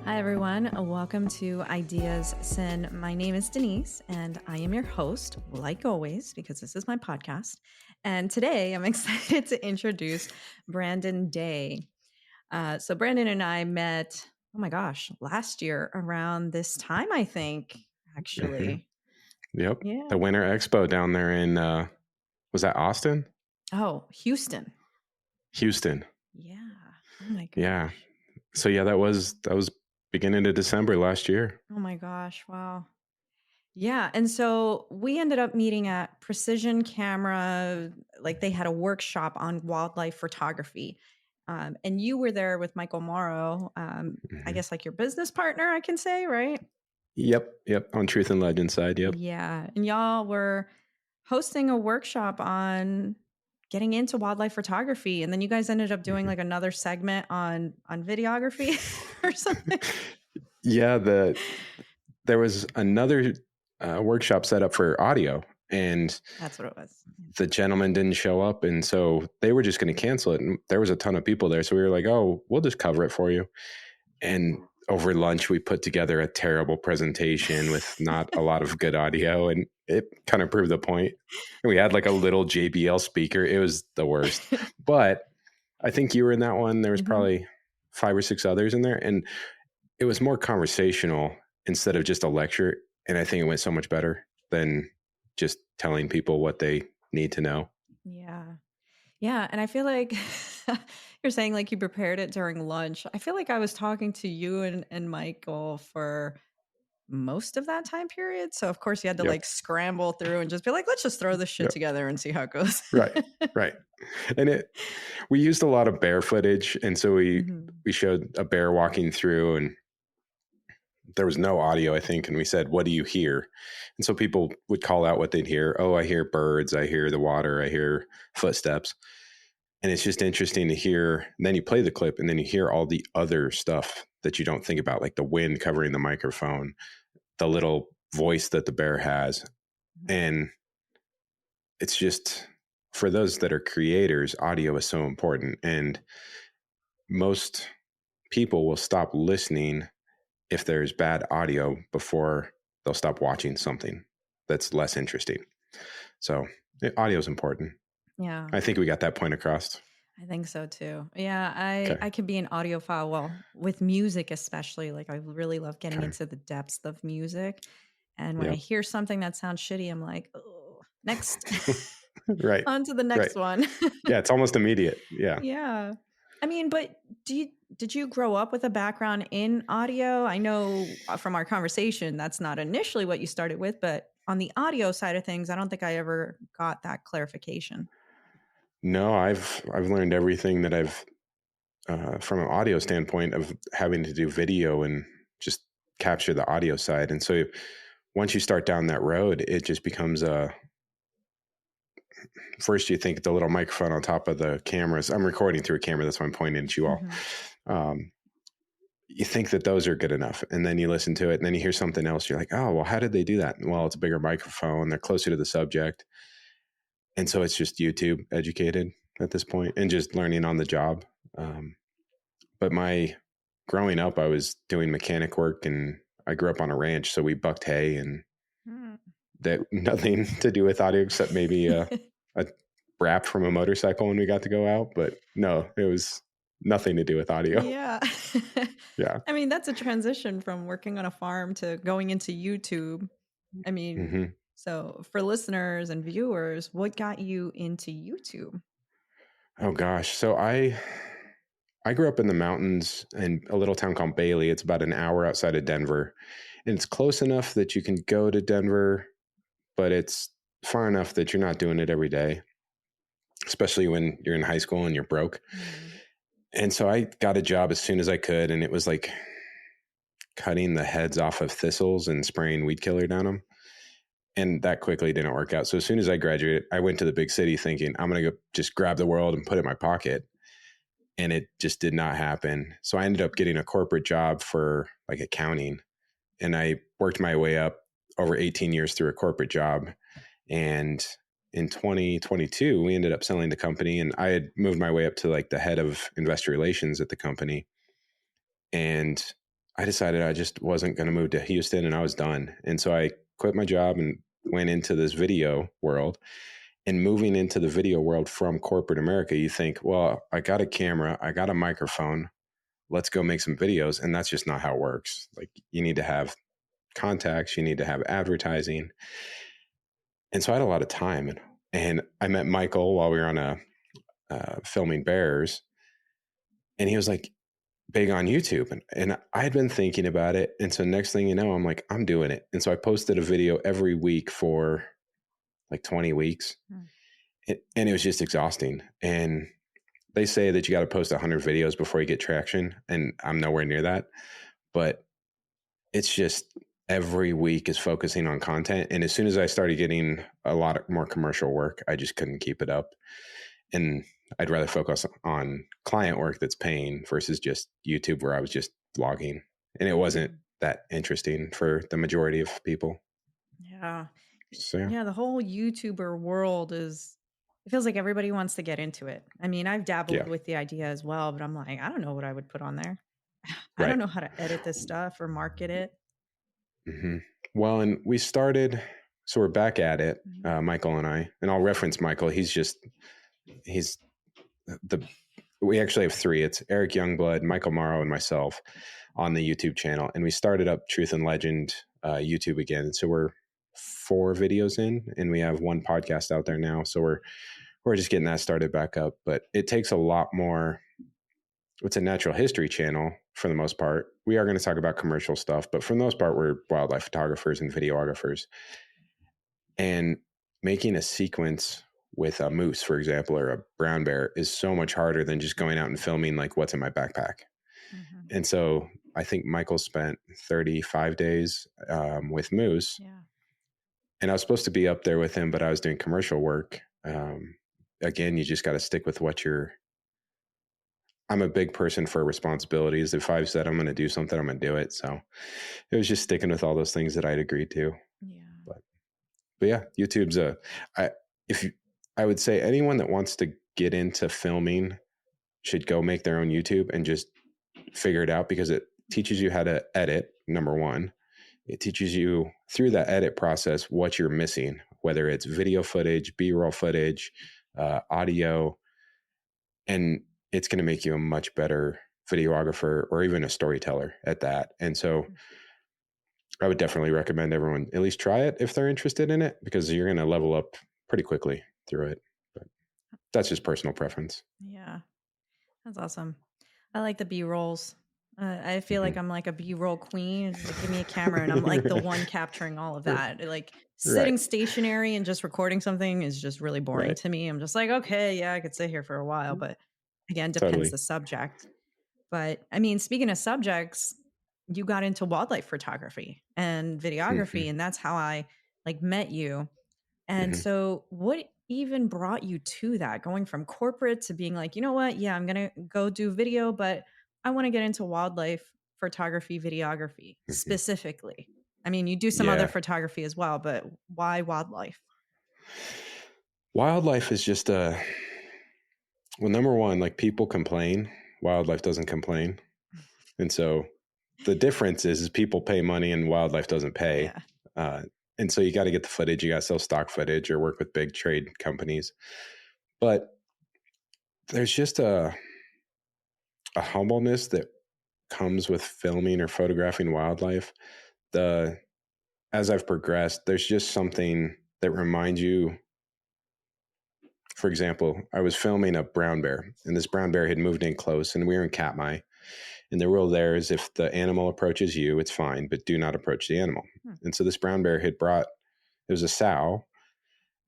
Hi, everyone. Welcome to Ideas Sin. My name is Denise, and I am your host, like always, because this is my podcast. And today I'm excited to introduce Brandon Day. So, Brandon and I met, oh my gosh, last year around this time, I think, actually. Yep. Yeah. The Winter Expo down there in, was that Austin? Oh, Houston. Houston. Yeah. Oh my Yeah. gosh. So yeah, that was beginning of December last year. Oh my gosh. Wow. Yeah. And so we ended up meeting at Precision Camera. Like they had a workshop on wildlife photography. And you were there with Michael Morrow, I Mhm. guess like your business partner, I can say, right? Yep. On Truth and Legend side. Yep. Yeah. And y'all were hosting a workshop on getting into wildlife photography. And then you guys ended up doing Mhm. like another segment on videography or something. Yeah. There was another workshop set up for audio, and That's what it was. the gentleman didn't show up, and so they were just going to cancel it. And there was a ton of people there, so we were like, "Oh, we'll just cover it for you." And over lunch, we put together a terrible presentation with not a lot of good audio, and it kind of proved the point. And we had like a little JBL speaker. It was the worst. But I think you were in that one. There was Mhm. probably 5 or 6 others in there, and it was more conversational instead of just a lecture. And I think it went so much better than just telling people what they need to know. Yeah. Yeah, and I feel like you're saying like you prepared it during lunch. I feel like I was talking to you and Michael for most of that time period. So of course you had to Yep. like scramble through and just be like, let's just throw this shit Yep. together and see how it goes. Right. Right. And we used a lot of bear footage, and so Mhm. we showed a bear walking through, and there was no audio, I think, and we said, "What do you hear?" And so people would call out what they'd hear. Oh, I hear birds, I hear the water, I hear footsteps. And it's just interesting to hear. And then you play the clip, and then you hear all the other stuff that you don't think about, like the wind covering the microphone, the little voice that the bear has. Mhm. And it's just, for those that are creators, audio is so important. And most people will stop listening if there's bad audio before they'll stop watching something that's less interesting. So audio is important. Yeah, I think we got that point across. I think so too. Yeah, I Okay. I could be an audiophile, well, with music especially. Like I really love getting Okay. into the depths of music. And when I Yep. hear something that sounds shitty, I'm like, oh, next. Right. On to the next Right. one. Yeah. It's almost immediate. Yeah. Yeah. I mean, but did you grow up with a background in audio? I know from our conversation that's not initially what you started with, but on the audio side of things, I don't think I ever got that clarification. No, I've learned everything that I've from an audio standpoint of having to do video and just capture the audio side. And so once you start down that road, it just becomes a first you think the little microphone on top of the cameras. I'm recording through a camera, that's why I'm pointing at you all. Mhm. Um, you think that those are good enough, and then you listen to it, and then you hear something else. You're like, oh, well, how did they do that? Well, it's a bigger microphone. They're closer to the subject, and so it's just YouTube educated at this point, and just learning on the job. Um, but my growing up, I was doing mechanic work, and I grew up on a ranch, so we bucked hay, and Mm. that nothing to do with audio except maybe a rap from a motorcycle when we got to go out. But no, it was nothing to do with audio. Yeah. Yeah. I mean, that's a transition from working on a farm to going into YouTube. I mean, Hmm. so for listeners and viewers, what got you into YouTube? Oh gosh. So I grew up in the mountains in a little town called Bailey. It's about an hour outside of Denver, and it's close enough that you can go to Denver, but it's far enough that you're not doing it every day, especially when you're in high school and you're broke. Mm. And so I got a job as soon as I could, and it was like cutting the heads off of thistles and spraying weed killer down them. And that quickly didn't work out. So as soon as I graduated, I went to the big city thinking I'm going to go just grab the world and put it in my pocket. And it just did not happen. So I ended up getting a corporate job for like accounting, and I worked my way up over 18 years through a corporate job. And in 2022, we ended up selling the company, and I had moved my way up to like the head of investor relations at the company. And I decided I just wasn't going to move to Houston, and I was done. And so I quit my job and went into this video world. And moving into the video world from corporate America, you think, well, I got a camera, I got a microphone, let's go make some videos. And that's just not how it works. Like, you need to have contacts, you need to have advertising. And so I had a lot of time. And I met Michael while we were on a filming Bears. And he was like, big on YouTube. And I had been thinking about it. And so next thing you know, I'm like, I'm doing it. And so I posted a video every week for like 20 weeks. Mm. And it was just exhausting. And they say that you got to post 100 videos before you get traction. And I'm nowhere near that. But it's just every week is focusing on content. And as soon as I started getting a lot more commercial work, I just couldn't keep it up. And I'd rather focus on client work that's paying versus just YouTube, where I was just vlogging. And it wasn't that interesting for the majority of people. Yeah. So, yeah. Yeah, the whole YouTuber world it feels like everybody wants to get into it. I mean, I've Yeah. dabbled with the idea as well, but I'm like, I don't know what I would put on there. I don't Right. know how to edit this stuff or market it. Mm-hmm. Well, and we started, so we're back at it, Mhm. Michael and I, and I'll reference Michael. He's the, we actually have three. It's Eric Youngblood, Michael Morrow, and myself on the YouTube channel. And we started up Truth and Legend YouTube again. So we're 4 videos in, and we have 1 podcast out there now. So we're just getting that started back up. But it takes a lot more. It's a natural history channel for the most part. We are going to talk about commercial stuff, but for the most part, we're wildlife photographers and videographers. And making a sequence with a moose, for example, or a brown bear is so much harder than just going out and filming like what's in my backpack. Mhm. And so I think Michael spent 35 days with moose, Yeah. and I was supposed to be up there with him, but I was doing commercial work. Again, you just got to stick with what you're. I'm a big person for responsibilities. If I've said I'm going to do something, I'm going to do it. So it was just sticking with all those things that I'd agreed to. Yeah. But yeah, YouTube's I would say anyone that wants to get into filming should go make their own YouTube and just figure it out, because it teaches you how to edit. Number one, it teaches you through that edit process what you're missing, whether it's video footage, B-roll footage, audio, and it's going to make you a much better videographer or even a storyteller at that. And so I would definitely recommend everyone at least try it if they're interested in it, because you're going to level up pretty quickly through it. But that's just personal preference. Yeah. That's awesome. I like the B-rolls. I feel like Mm-hmm. I'm like a B-roll queen. It's like, give me a camera and I'm like the one capturing all of that. Like Right. sitting stationary and just recording something is just really boring Right. to me. I'm just like, okay, yeah, I could sit here for a while, but again, depends Totally. the subject. But I mean, speaking of subjects, you got into wildlife photography and Mm-hmm. videography, and that's how I like met you. And Mm-hmm. so, what even brought you to that? Going from corporate to being like, you know what? Yeah, I'm going to go do video, but I want to get into wildlife photography, videography Mm-hmm. specifically. I mean, you do some other Yeah. photography as well, but why wildlife? Wildlife is just well, number one, like, people complain, wildlife doesn't complain. And so the difference is people pay money and wildlife doesn't pay. Yeah. Uh, and so you got to get the footage, you got to sell stock footage or work with big trade companies. But there's just a humbleness that comes with filming or photographing wildlife. As I've progressed, there's just something that reminds you. For example, I was filming a brown bear, and this brown bear had moved in close, and we were in Katmai. And the rule there is, if the animal approaches you, it's fine, but do not approach the animal. Hmm. And so this brown bear had brought, it was a sow,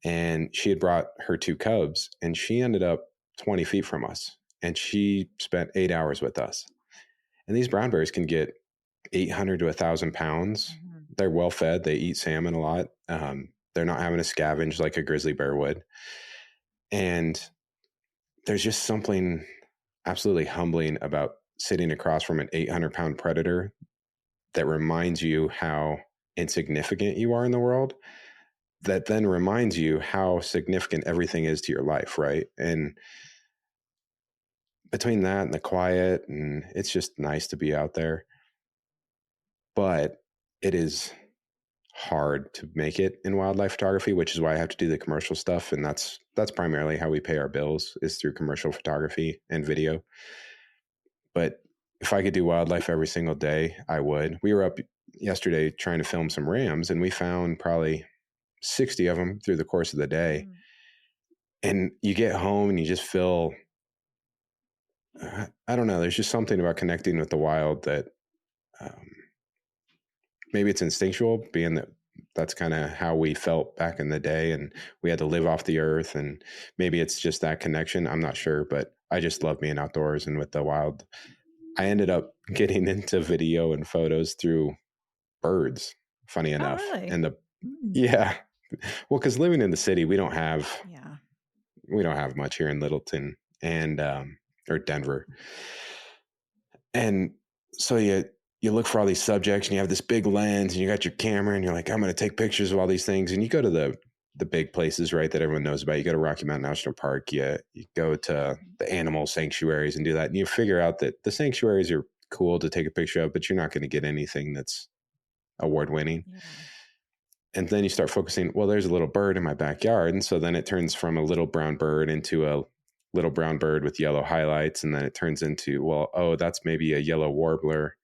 and she had brought her 2 cubs, and she ended up 20 feet from us. And she spent 8 hours with us. And these brown bears can get 800 to 1,000 pounds. Mhm. They're well fed. They eat salmon a lot. They're not having to scavenge like a grizzly bear would. And there's just something absolutely humbling about sitting across from an 800-pound predator that reminds you how insignificant you are in the world, that then reminds you how significant everything is to your life, right? And between that and the quiet, and it's just nice to be out there. but it is hard to make it in wildlife photography, which is why I have to do the commercial stuff. And that's primarily how we pay our bills, is through commercial photography and video. But if I could do wildlife every single day, I would. We were up yesterday trying to film some rams, and we found probably 60 of them through the course of the day. Mm. And you get home and you just feel, I don't know, there's just something about connecting with the wild that um, maybe it's instinctual, being that that's kind of how we felt back in the day, and we had to live off the earth, and maybe it's just that connection. I'm not sure, but I just love being outdoors and with the wild. I ended up getting into video and photos through birds, funny Oh, enough. really? And Mm. yeah, well, because living in the city, Yeah. we don't have much here in Littleton and or Denver. And so you look for all these subjects, and you have this big lens, and you got your camera, and you're like, I'm going to take pictures of all these things. And you go to the big places, right, that everyone knows about. You go to Rocky Mountain National Park. You go to the animal sanctuaries and do that. And you figure out that the sanctuaries are cool to take a picture of, but you're not going to get anything that's award winning. Yeah. And then you start focusing, well, there's a little bird in my backyard. And so then it turns from a little brown bird into a little brown bird with yellow highlights. And then it turns into, well, oh, that's maybe a yellow warbler,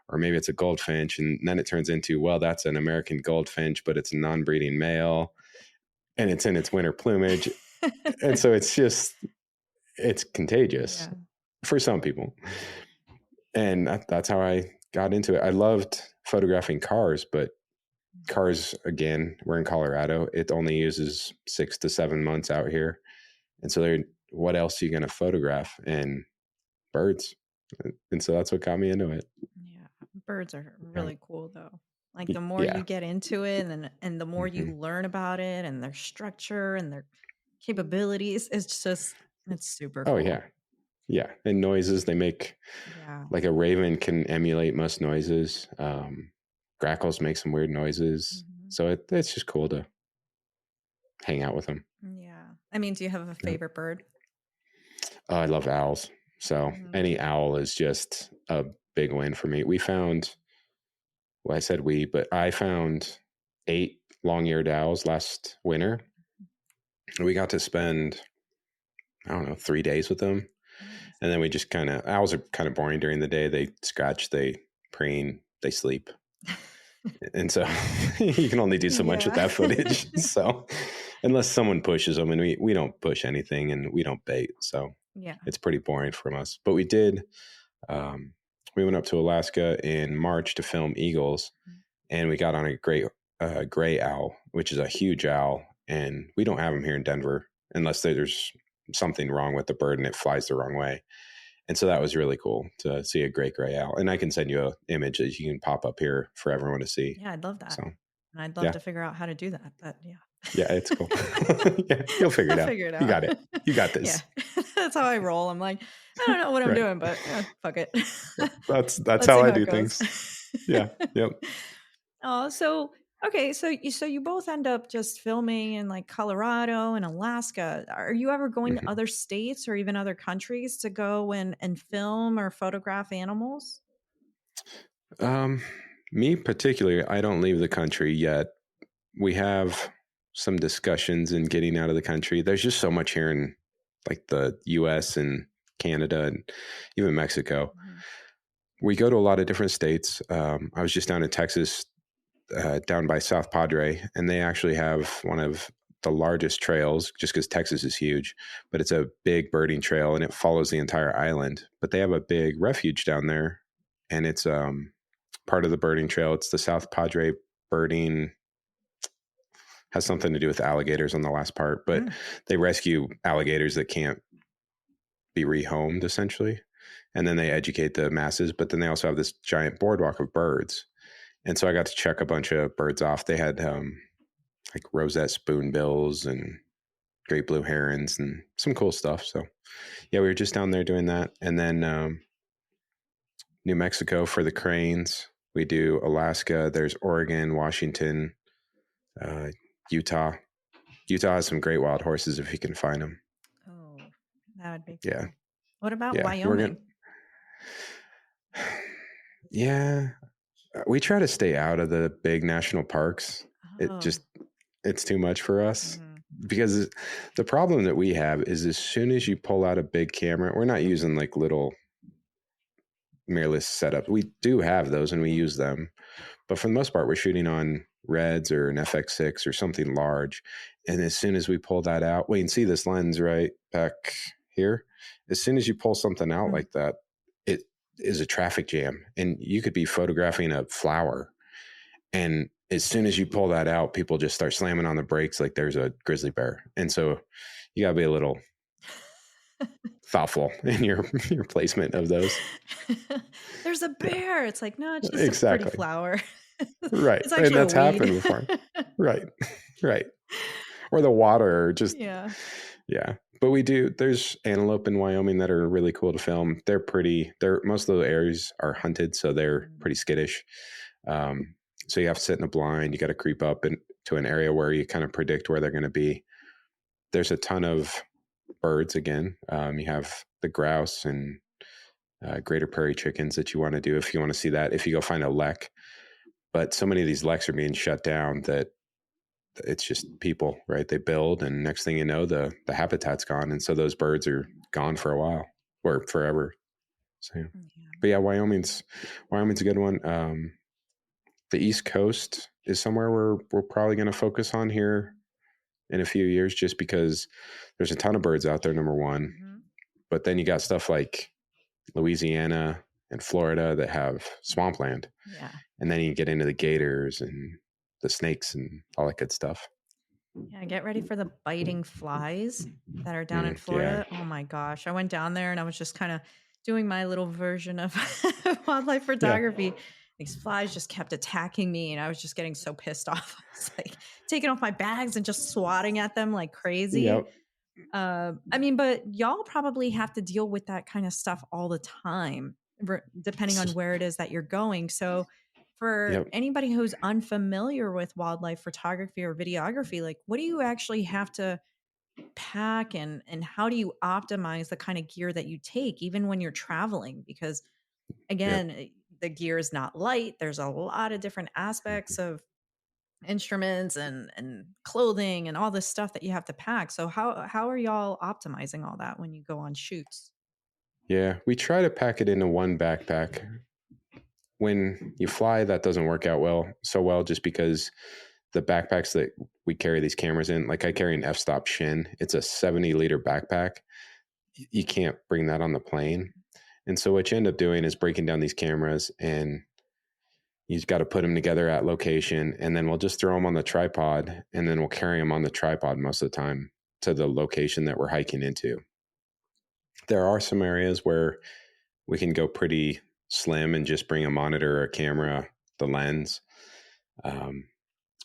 or maybe it's a goldfinch. And then it turns into, well, that's an American goldfinch, but it's a non-breeding male and it's in its winter plumage. And so it's contagious Yeah. for some people. And that's how I got into it. I loved photographing cars, but cars, again, we're in Colorado. It only uses 6 to 7 months out here. And so what else are you going to photograph? And birds. And so that's what got me into it. Yeah. Birds are Yeah. really cool though. Like the more you Yeah. get into it and the more you Mm-hmm. learn about it and their structure and their capabilities, it's super Oh, cool. yeah. Yeah. And noises they make, Yeah. like a raven can emulate most noises. Grackles make some weird noises. Mhm. So it's just cool to hang out with them. Yeah. I mean, do you have a Yeah. favorite bird? Oh, I love owls. So Mhm. any owl is just a big win for me. We found, well, I said but I found 8 long-eared owls last winter. We got to spend, I don't know, 3 days with them. Nice. And then we just owls are kind of boring during the day. They scratch, they preen, they sleep. And so you can only do so much with Yeah. that footage. So unless someone pushes them, and we don't push anything and we don't bait. So Yeah. it's pretty boring from us. But um, we went up to Alaska in March to film eagles, and we got on a great gray owl, which is a huge owl. And we don't have them here in Denver unless there's something wrong with the bird and it flies the wrong way. And so that was really cool to see a great gray owl. And I can send you an image that you can pop up here for everyone to see. Yeah, I'd love that. So And I'd love yeah, to figure out how to do that. But yeah. yeah, it's cool. Yeah, you'll figure I'll it out. figure it You out. got it. You got Yeah. this. That's how I roll. I'm like, I don't know what I'm Right. doing, but fuck it. Yeah. That's Let's how see I how do it goes. things. Yeah. Yep. Oh, so okay, so you both end up just filming in like Colorado and Alaska. Are you ever going to Mm-hmm. other states or even other countries to go and film or photograph animals? Um, Me particularly, I don't leave the country yet. We have some discussions in getting out of the country. There's just so much here in like the US and Canada and even Mexico. Mhm. We go to a lot of different states. I was just down in Texas, down by South Padre, and they actually have one of the largest trails just because Texas is huge, but it's a big birding trail and it follows the entire island. But they have a big refuge down there, and it's part of the birding trail. It's the South Padre birding, has something to do with alligators on the last part, but Mm. they rescue alligators that can't be rehomed essentially. And then they educate the masses, but then they also have this giant boardwalk of birds. And so I got to check a bunch of birds off. They had like roseate spoonbills and great blue herons and some cool stuff. So yeah, we were just down there doing that. And then New Mexico for the cranes. We do Alaska. There's Oregon, Washington, uh, Utah. Utah has some great wild horses if you can find them. Oh, that would be Yeah, cool. What about yeah. We're gonna. Wyoming? Yeah, We try to stay out of the big national parks. It Oh. just, it's too much for us, Hmm. because the problem that we have is as soon as you pull out a big camera, we're not using like little mirrorless setups. We do have those and we use them, but for the most part, we're shooting on Reds or an FX6 or something large. And as soon as we pull that out, well, you can see this lens right back here. As soon as you pull something out Hmm. like that, it is a traffic jam. And you could be photographing a flower. And as soon as you pull that out, people just start slamming on the brakes like there's a grizzly bear. And so you got to be a little thoughtful in your placement of those. There's a Yeah, bear. It's like, no, it's just a pretty exactly. flower. Right. It's And actually a that's weed. happened before. Right. Right. Or the water, or just, Yeah. yeah. But we do, there's antelope in Wyoming that are really cool to film. They're pretty, most of those areas are hunted, so they're Mm. pretty skittish. Um, so you have to sit in a blind, you got to creep up into an area where you kind of predict where they're going to be. There's a ton of birds again. You have the grouse and greater prairie chickens that you want to do if you want to see that, if you go find a lek. But so many of these leks are being shut down that it's just people, right? They build, and next thing you know, the habitat's gone, and so those birds are gone for a while or forever. So, yeah. Yeah. But yeah, Wyoming's a good one. The East Coast is somewhere we're probably going to focus on here in a few years, just because there's a ton of birds out there. Number one, Hmm. but then you got stuff like Louisiana and Florida that have swampland, Yeah. and then you get into the gators and the snakes and all that good stuff. Yeah. Get ready for the biting flies that are down in Yeah. Florida. Oh my gosh. I went down there and I was just kind of doing my little version of wildlife Yeah. photography. These flies just kept attacking me and I was just getting so pissed off. I was like taking off my bags and just swatting at them like crazy. Yep. I mean, but y'all probably have to deal with that kind of stuff all the time, depending on where it is that you're going. So, for Yep. anybody who's unfamiliar with wildlife photography or videography, like what do you actually have to pack, and how do you optimize the kind of gear that you take, even when you're traveling? Because Yep. again, the gear is not light. There's a lot of different aspects of instruments and clothing and all this stuff that you have to pack. So how are y'all optimizing all that when you go on shoots? Yeah. We try to pack it into one backpack. When you fly, that doesn't work out so well, just because the backpacks that we carry these cameras in, like I carry an f-stop Shin. It's a 70-liter backpack. You can't bring that on the plane. And so what you end up doing is breaking down these cameras, and you've got to put them together at location, and then we'll just throw them on the tripod, and then we'll carry them on the tripod most of the time to the location that we're hiking into. There are some areas where we can go pretty slim and just bring a monitor, a camera, the lens. Um,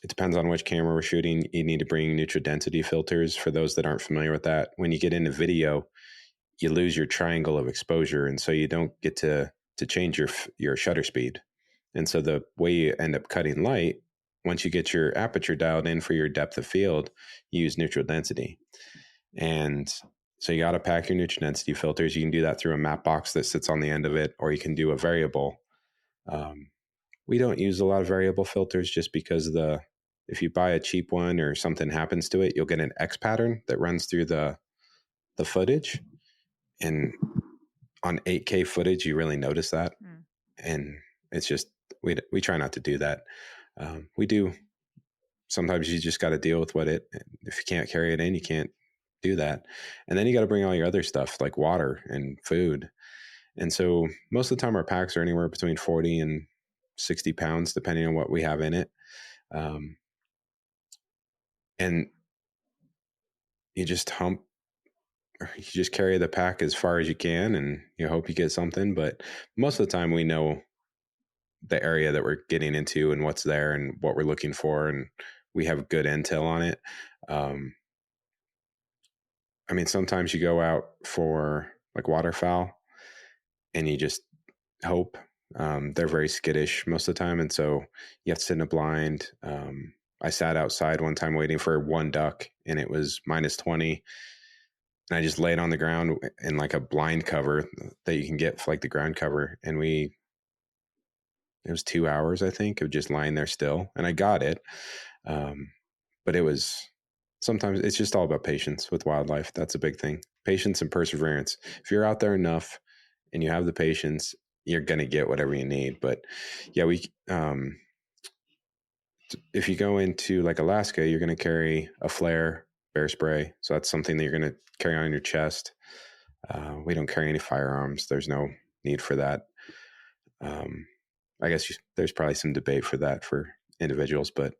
it depends on which camera we're shooting. You need to bring neutral density filters for those that aren't familiar with that. When you get into video, you lose your triangle of exposure, and so you don't get to change your shutter speed. And so the way you end up cutting light, once you get your aperture dialed in for your depth of field, you use neutral density. And so you got to pack your neutral density filters. You can do that through a map box that sits on the end of it, or you can do a variable. Um, we don't use a lot of variable filters, just because if you buy a cheap one or something happens to it, you'll get an X pattern that runs through the footage. And on 8K footage, you really notice that. Mm. And it's just, we try not to do that. We do, sometimes you just got to deal with if you can't carry it in, you can't do that. And then you got to bring all your other stuff like water and food. And so most of the time our packs are anywhere between 40 and 60 pounds, depending on what we have in it. Um, and you just you just carry the pack as far as you can, and you hope you get something. But most of the time we know the area that we're getting into and what's there and what we're looking for, and we have good intel on it. Um, I mean, sometimes you go out for like waterfowl and you just hope. They're very skittish most of the time, and so you have to sit in a blind. I sat outside one time waiting for one duck, and it was -20, and I just laid on the ground in like a blind cover that you can get for like the ground cover, and it was 2 hours, I think, of just lying there still, and I got it. Um, but it was sometimes it's just all about patience with wildlife. That's a big thing. Patience and perseverance. If you're out there enough and you have the patience, you're gonna get whatever you need. But yeah, we if you go into like Alaska, you're gonna carry a flare, bear spray. So that's something that you're gonna carry on your chest. We don't carry any firearms. There's no need for that. Um, I guess there's probably some debate for that for individuals, but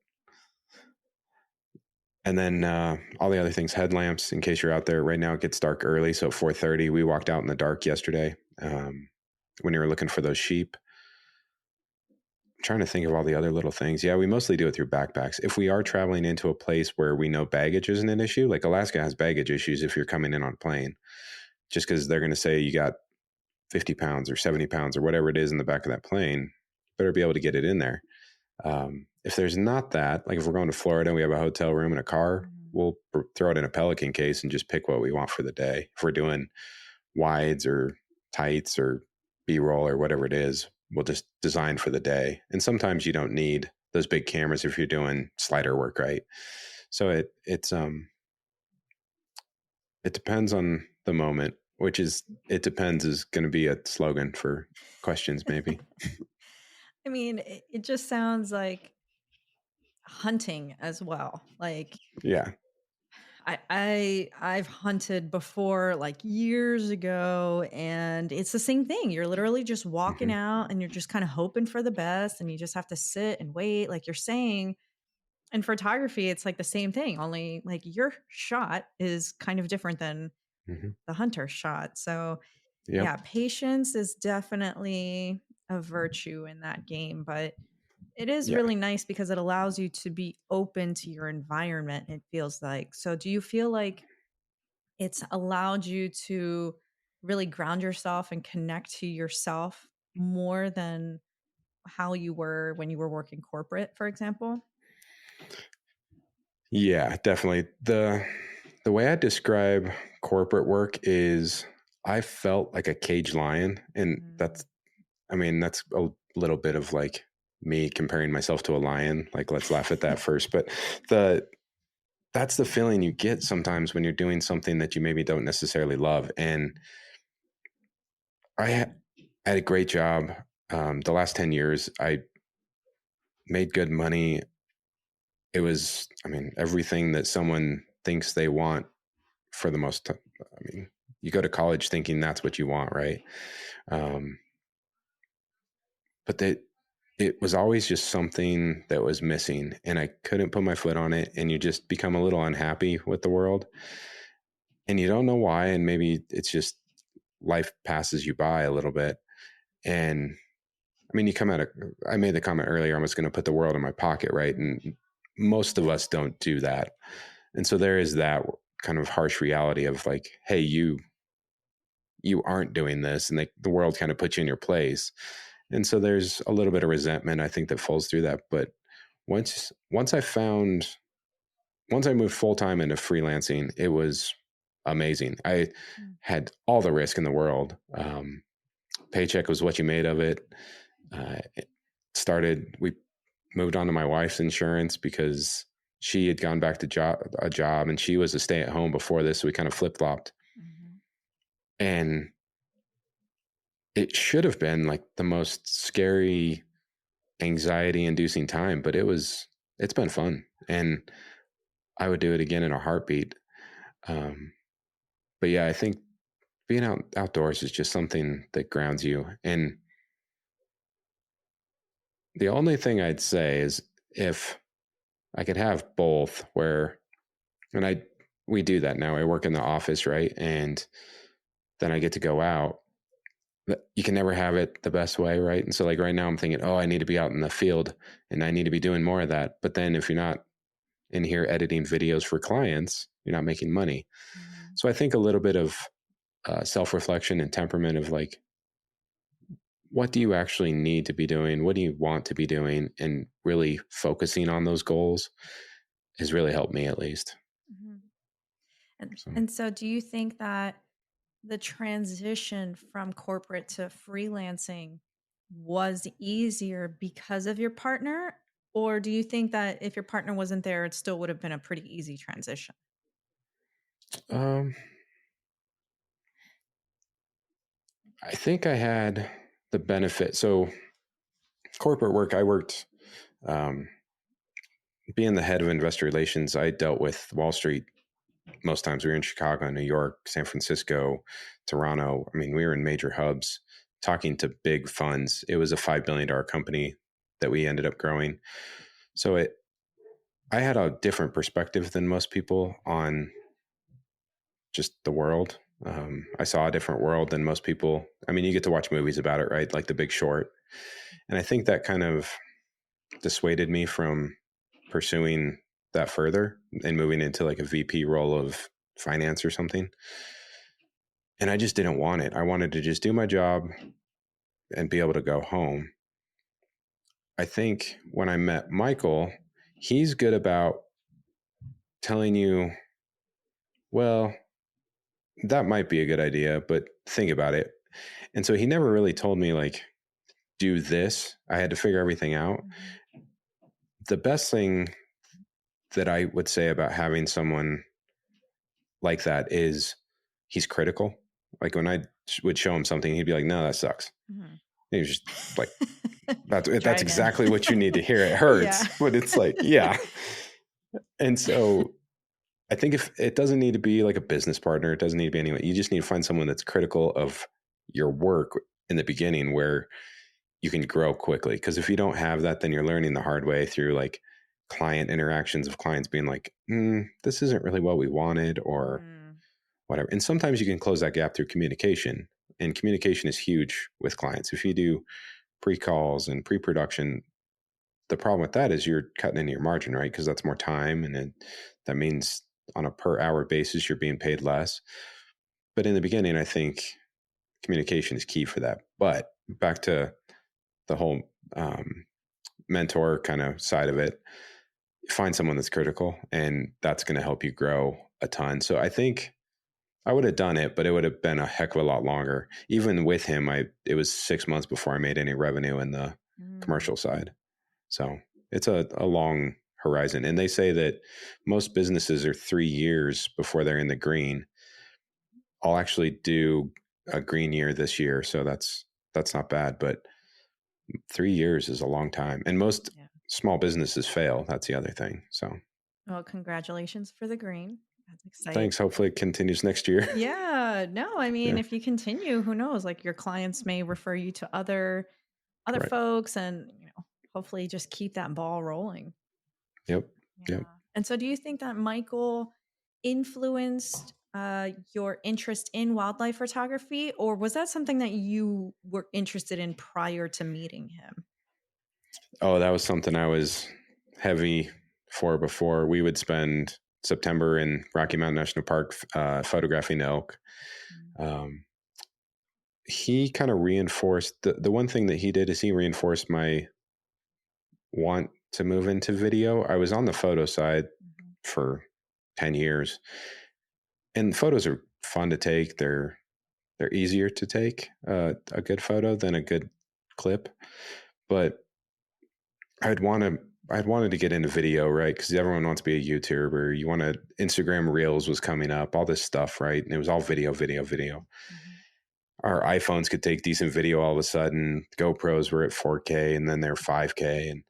and then all the other things, headlamps, in case you're out there. Right now, it gets dark early, so at 4:30, we walked out in the dark yesterday when you were looking for those sheep. I'm trying to think of all the other little things. Yeah, we mostly do it through backpacks. If we are traveling into a place where we know baggage isn't an issue, like Alaska has baggage issues if you're coming in on a plane, just because they're going to say you got 50 pounds or 70 pounds or whatever it is in the back of that plane, better be able to get it in there. If there's not that, like if we're going to Florida and we have a hotel room and a car, Mhm. we'll throw it in a Pelican case and just pick what we want for the day. If we're doing wides or tights or B-roll or whatever it is, we'll just design for the day. And sometimes you don't need those big cameras if you're doing slider work, right? So it depends on the moment, which is it depends is going to be a slogan for questions maybe. I mean, it just sounds like hunting as well. Like Yeah. I've hunted before like years ago, and it's the same thing. You're literally just walking Hmm. out and you're just kind of hoping for the best, and you just have to sit and wait like you're saying. In photography, it's like the same thing, only like your shot is kind of different than Hmm. the hunter's shot. So, Yep. yeah, patience is definitely a virtue in that game, but it is Yeah. really nice because it allows you to be open to your environment, it feels like. So, do you feel like it's allowed you to really ground yourself and connect to yourself more than how you were when you were working corporate, for example? Yeah, definitely. The way I describe corporate work is I felt like a caged lion, and Mm, I mean that's a little bit of like me comparing myself to a lion. Like let's laugh at that first, but the that's the feeling you get sometimes when you're doing something that you maybe don't necessarily love. And I had a great job. The last 10 years, I made good money. It was, I mean, everything that someone thinks they want for the most time. I mean, you go to college thinking that's what you want, right? Um, but it was always just something that was missing, and I couldn't put my foot on it. And you just become a little unhappy with the world, and you don't know why. And maybe it's just life passes you by a little bit. And I mean, I made the comment earlier, I was going to put the world in my pocket, right? mhm, And most of us don't do that. And so there is that kind of harsh reality of like, hey, you aren't doing this, and the world kind of puts you in your place. And so there's a little bit of resentment, I think, that falls through that. But once once I moved full time into freelancing, it was amazing. I mm, had all the risk in the world. Paycheck was what you made of it. It started. We moved on to my wife's insurance because she had gone back to a job, and she was a stay at home before this. So we kind of flip flopped, mhm, and it should have been like the most scary, anxiety inducing time, but it's been fun, and I would do it again in a heartbeat. Um, but yeah, I think being outdoors is just something that grounds you. And the only thing I'd say is if I could have both, where and I we do that now. I work in the office, right, and then I get to go out. You can never have it the best way, right? And so, like right now, I'm thinking, oh, I need to be out in the field, and I need to be doing more of that. But then, if you're not in here editing videos for clients, you're not making money. mhm, So I think a little bit of self reflection and temperament of like, what do you actually need to be doing? What do you want to be doing? And really focusing on those goals has really helped me at least. mhm. And So, and so do you think that the transition from corporate to freelancing was easier because of your partner? Or do you think that if your partner wasn't there, it still would have been a pretty easy transition? Um, I think I had the benefit. So corporate work, I worked, um, being the head of investor relations, I dealt with Wall Street most times. We were in Chicago, New York, San Francisco, Toronto. I mean, we were in major hubs talking to big funds. It was a $5 billion company that we ended up growing. So I had a different perspective than most people on just the world. I saw a different world than most people. I mean, you get to watch movies about it, right? Like The Big Short. And I think that kind of dissuaded me from pursuing that further and moving into like a VP role of finance or something. And I just didn't want it. I wanted to just do my job and be able to go home. I think when I met Michael, he's good about telling you, well, that might be a good idea, but think about it. And so he never really told me, like, do this. I had to figure everything out. Mhm. The best thing that I would say about having someone like that is he's critical. Like when I would show him something, he'd be like, no, that sucks. Mhm. And he was just like, Try that's again. exactly what you need to hear. It Yeah. hurts, but it's like, yeah. And so I think if it doesn't need to be like a business partner, it doesn't need to be anyone. You just need to find someone that's critical of your work in the beginning where you can grow quickly. Because if you don't have that, then you're learning the hard way through like client interactions of clients being like, this isn't really what we wanted or Mm, whatever. And sometimes you can close that gap through communication. And communication is huge with clients. If you do pre-calls and pre-production, the problem with that is you're cutting into your margin, right? Because that's more time, and that means on a per hour basis you're being paid less. But in the beginning, I think communication is key for that. But back to the whole mentor kind of side of it, find someone that's critical, and that's going to help you grow a ton. So I think I would have done it, but it would have been a heck of a lot longer. Even with him, it was 6 months before I made any revenue in the mm, commercial side. So it's a long horizon. And they say that most businesses are 3 years before they're in the green. I'll actually do a green year this year. So that's not bad. But 3 years is a long time. And most yeah. small businesses fail. That's the other thing. So Well, congratulations for the green. That's exciting. thanks. Hopefully it continues next year. Yeah. No, I mean, Yeah. if you continue, who knows? Like your clients may refer you to other Right. folks and, hopefully just keep that ball rolling. Yep. Yep. Yeah. And so do you think that Michael influenced your interest in wildlife photography, or was that something that you were interested in prior to meeting him? Oh, that was something I was heavy for before. We would spend September in Rocky Mountain National Park photographing elk. Mm, Um, he kind of reinforced the one thing that he did is he reinforced my want to move into video. I was on the photo side mhm, for 10 years, and photos are fun to take. They're easier to take a good photo than a good clip, but I'd want to I'd wanted to get into video, right? Because everyone wants to be a YouTuber. You want to Instagram Reels was coming up, all this stuff, right? And it was all video, video, video. mhm, Our iPhones could take decent video all of a sudden. GoPros were at 4K and then they're 5K. And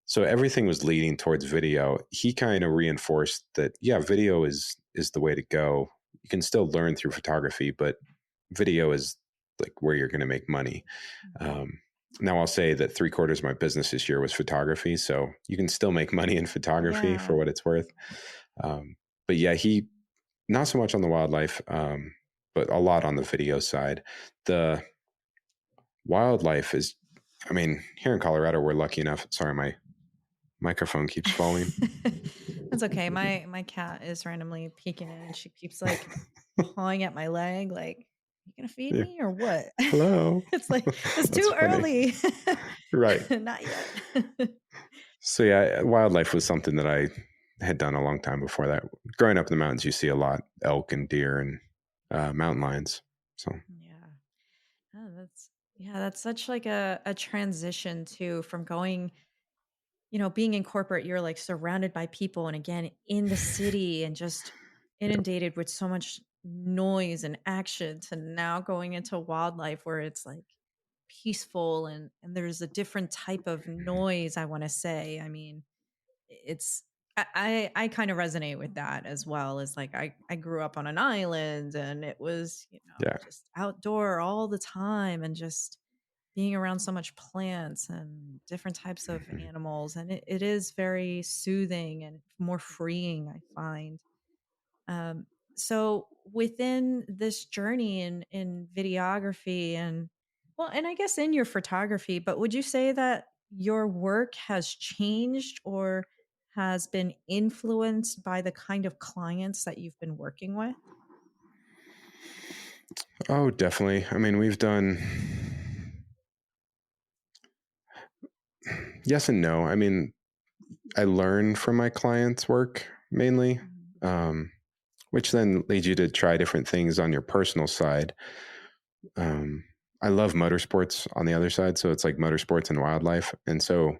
so everything was leading towards video. He kind of reinforced that, yeah, video is the way to go. You can still learn through photography, but video is like where you're going to make money. mhm. Um, Now I'll say that 3/4 of my business this year was photography, so you can still make money in photography for Yeah. what it's worth. But yeah, he not so much on the wildlife, but a lot on the video side. The wildlife is, I mean, here in Colorado, we're lucky enough. Sorry, my microphone keeps falling. That's okay. My cat is randomly peeking in and she keeps like pawing at my leg, like, you gonna feed Yeah. me or what? Hello. It's like it's That's too funny. early. Right. Not yet. So yeah, wildlife was something that I had done a long time before that. Growing up in the mountains, you see a lot elk and deer and mountain lions. So Yeah. Oh, that's Yeah, that's such like a transition too from going, being in corporate, you're like surrounded by people and again in the city and just Yep. inundated with so much noise and action to now going into wildlife where it's like peaceful and there's a different type of noise, I want to say. I mean, it's I kind of resonate with that as well. As like I grew up on an island and it was, Yeah. just outdoor all the time and just being around so much plants and different types of Mhm. animals. And it is very soothing and more freeing, I find. Um, so within this journey in videography and well, and I guess in your photography, but would you say that your work has changed or has been influenced by the kind of clients that you've been working with? Oh, definitely. I mean, we've done yes and no. I mean, I learn from my clients' work mainly, Mhm. um, which then leads you to try different things on your personal side. Um, I love motorsports on the other side. So it's like motorsports and wildlife. And so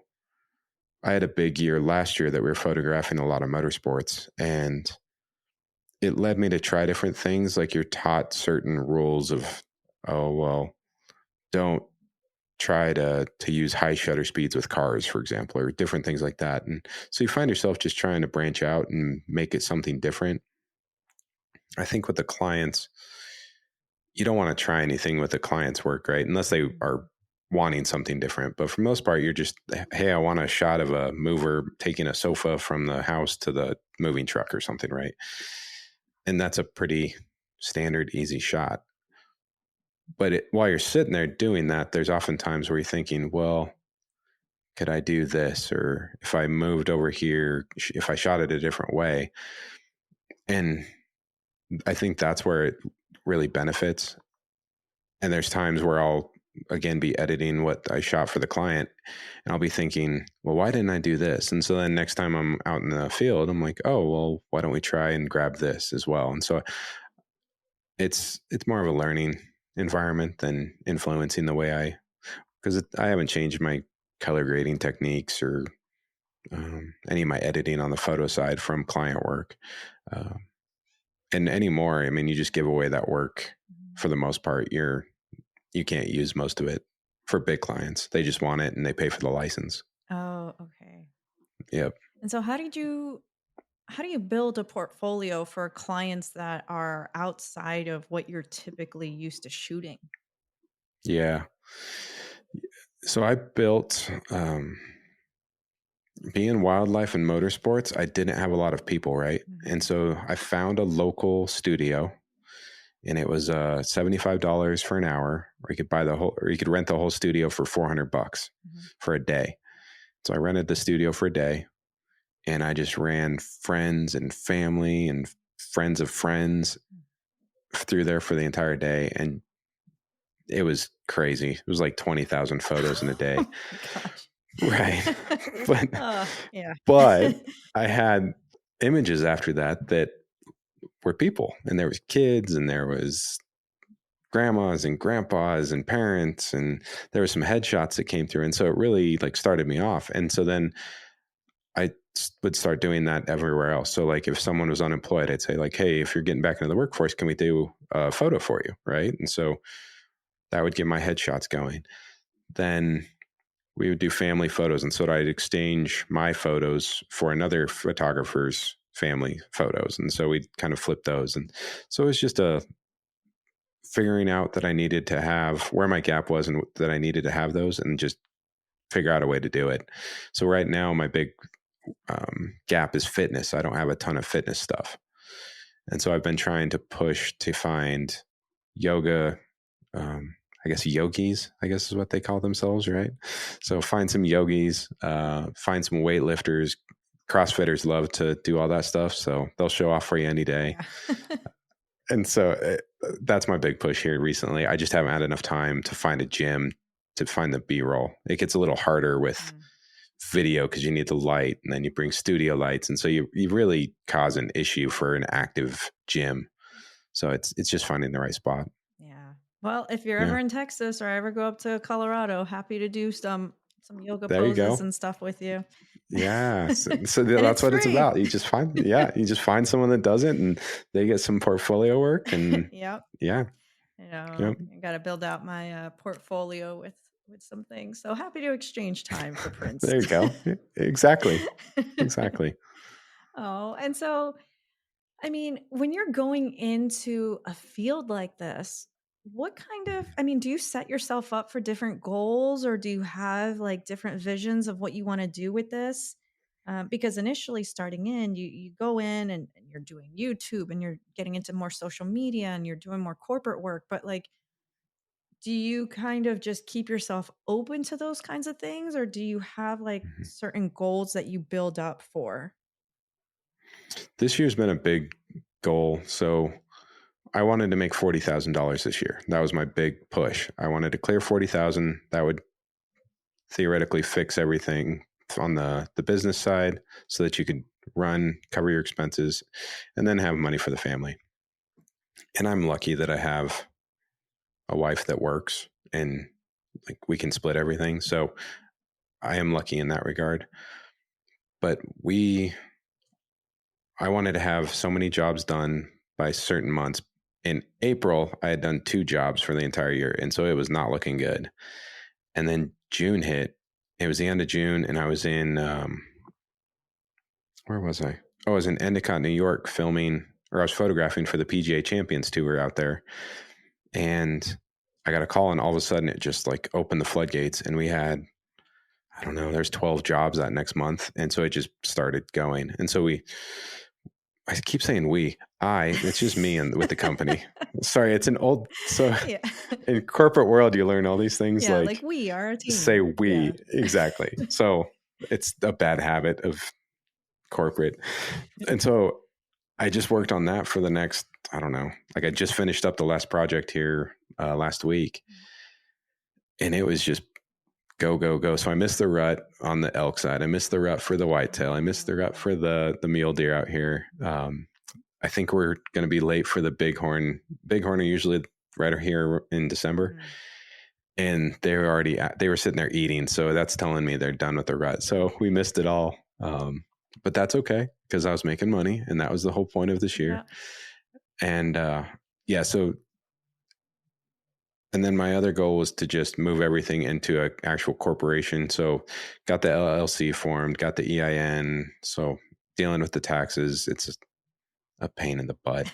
I had a big year last year that we were photographing a lot of motorsports, and it led me to try different things. Like you're taught certain rules of, oh, well, don't try to use high shutter speeds with cars, for example, or different things like that. And so you find yourself just trying to branch out and make it something different. I think with the clients, you don't want to try anything with the client's work, right? Unless they are Mhm. wanting something different. But for the most part, you're just, hey, I want a shot of a mover taking a sofa from the house to the moving truck or something, right? And that's a pretty standard, easy shot. But while you're sitting there doing that, there's often times where you're thinking, well, could I do this? Or if I moved over here, if I shot it a different way. And I think that's where it really benefits. And there's times where I'll again be editing what I shot for the client and I'll be thinking, well, why didn't I do this? And so then next time I'm out in the field, I'm like, oh, well, why don't we try and grab this as well? And so it's more of a learning environment than influencing the way because I haven't changed my color grading techniques or any of my editing on the photo side from client work. Uh, and anymore, I mean, you just give away that work Mhm. for the most part. You can't use most of it for big clients. They just want it and they pay for the license. Oh, okay. Yep. And so how do you build a portfolio for clients that are outside of what you're typically used to shooting? Yeah. So I built, being wildlife and motorsports, I didn't have a lot of people, right? And Mhm. so I found a local studio and it was $75 for an hour, or you could buy the whole, or you could rent the whole studio for $400 Mhm. for a day. So I rented the studio for a day and I just ran friends and family and friends of friends through there for the entire day. And it was crazy. It was like 20,000 photos in a day. Oh my gosh. Right. but, Yeah. but I had images after that were people and there was kids and there was grandmas and grandpas and parents and there were some headshots that came through. And so it really like started me off. And so then I would start doing that everywhere else. So like if someone was unemployed, I'd say like, hey, if you're getting back into the workforce, can we do a photo for you? Right. And so that would get my headshots going. Then we would do family photos. And so I'd exchange my photos for another photographer's family photos. And so we'd kind of flip those. And so it was just a figuring out that I needed to have where my gap was and that I needed to have those and just figure out a way to do it. So right now, my big gap is fitness. I don't have a ton of fitness stuff. And so I've been trying to push to find yoga, I guess yogis, I guess is what they call themselves, right? So find some yogis, find some weightlifters. CrossFitters love to do all that stuff. So they'll show off for you any day. Yeah. And so that's my big push here recently. I just haven't had enough time to find a gym to find the B roll. It gets a little harder with Mm, video because you need the light and then you bring studio lights. And so you really cause an issue for an active gym. So it's just finding the right spot. yeah. Well, if you're Yeah. ever in Texas or ever go up to Colorado, happy to do some yoga There you poses go. and stuff with you. Yeah. So And that's it's what it's free. about. You just find someone that does it and they get some portfolio work and Yep. yeah. Yep. I got to build out my portfolio with some things. So happy to exchange time for prints. There you go. Exactly. Exactly. Oh, and so I mean, when you're going into a field like this, what kind of, I mean, do you set yourself up for different goals or do you have like different visions of what you want to do with this? Because initially starting in, you go in and you're doing YouTube and you're getting into more social media and you're doing more corporate work. But like, do you kind of just keep yourself open to those kinds of things or do you have like Mhm. certain goals that you build up for? This year's been a big goal. So I wanted to make $40,000 this year. That was my big push. I wanted to clear 40,000. That would theoretically fix everything on the business side so that you could cover your expenses, and then have money for the family. And I'm lucky that I have a wife that works and like we can split everything. So I am lucky in that regard. But I wanted to have so many jobs done by certain months. In April, I had done 2 jobs for the entire year. And so it was not looking good. And then June hit. It was the end of June, and I was in, where was I? Oh, I was in Endicott, New York, filming, or I was photographing for the PGA Champions Tour out there. And I got a call, and all of a sudden it just like opened the floodgates. And we had, I don't know, there's 12 jobs that next month. And so it just started going. And so I keep saying it's just me and with the company. Sorry, it's an old, so Yeah. in corporate world, you learn all these things Yeah, like like we are a say team. we, Yeah. exactly. So it's a bad habit of corporate. And so I just worked on that for the next, I don't know, like I just finished up the last project here last week, and it was just go, go, go. So I missed the rut on the elk side. I missed the rut for the whitetail. I missed the rut Mm, for the mule deer out here. I think we're going to be late for the bighorn. Bighorn are usually right here in December, mm, and they were sitting there eating. So that's telling me they're done with the rut. So we missed it all. But that's okay because I was making money, and that was the whole point of this year. yeah. And yeah, so and then my other goal was to just move everything into an actual corporation. So got the LLC formed, got the EIN. So dealing with the taxes, it's a pain in the butt.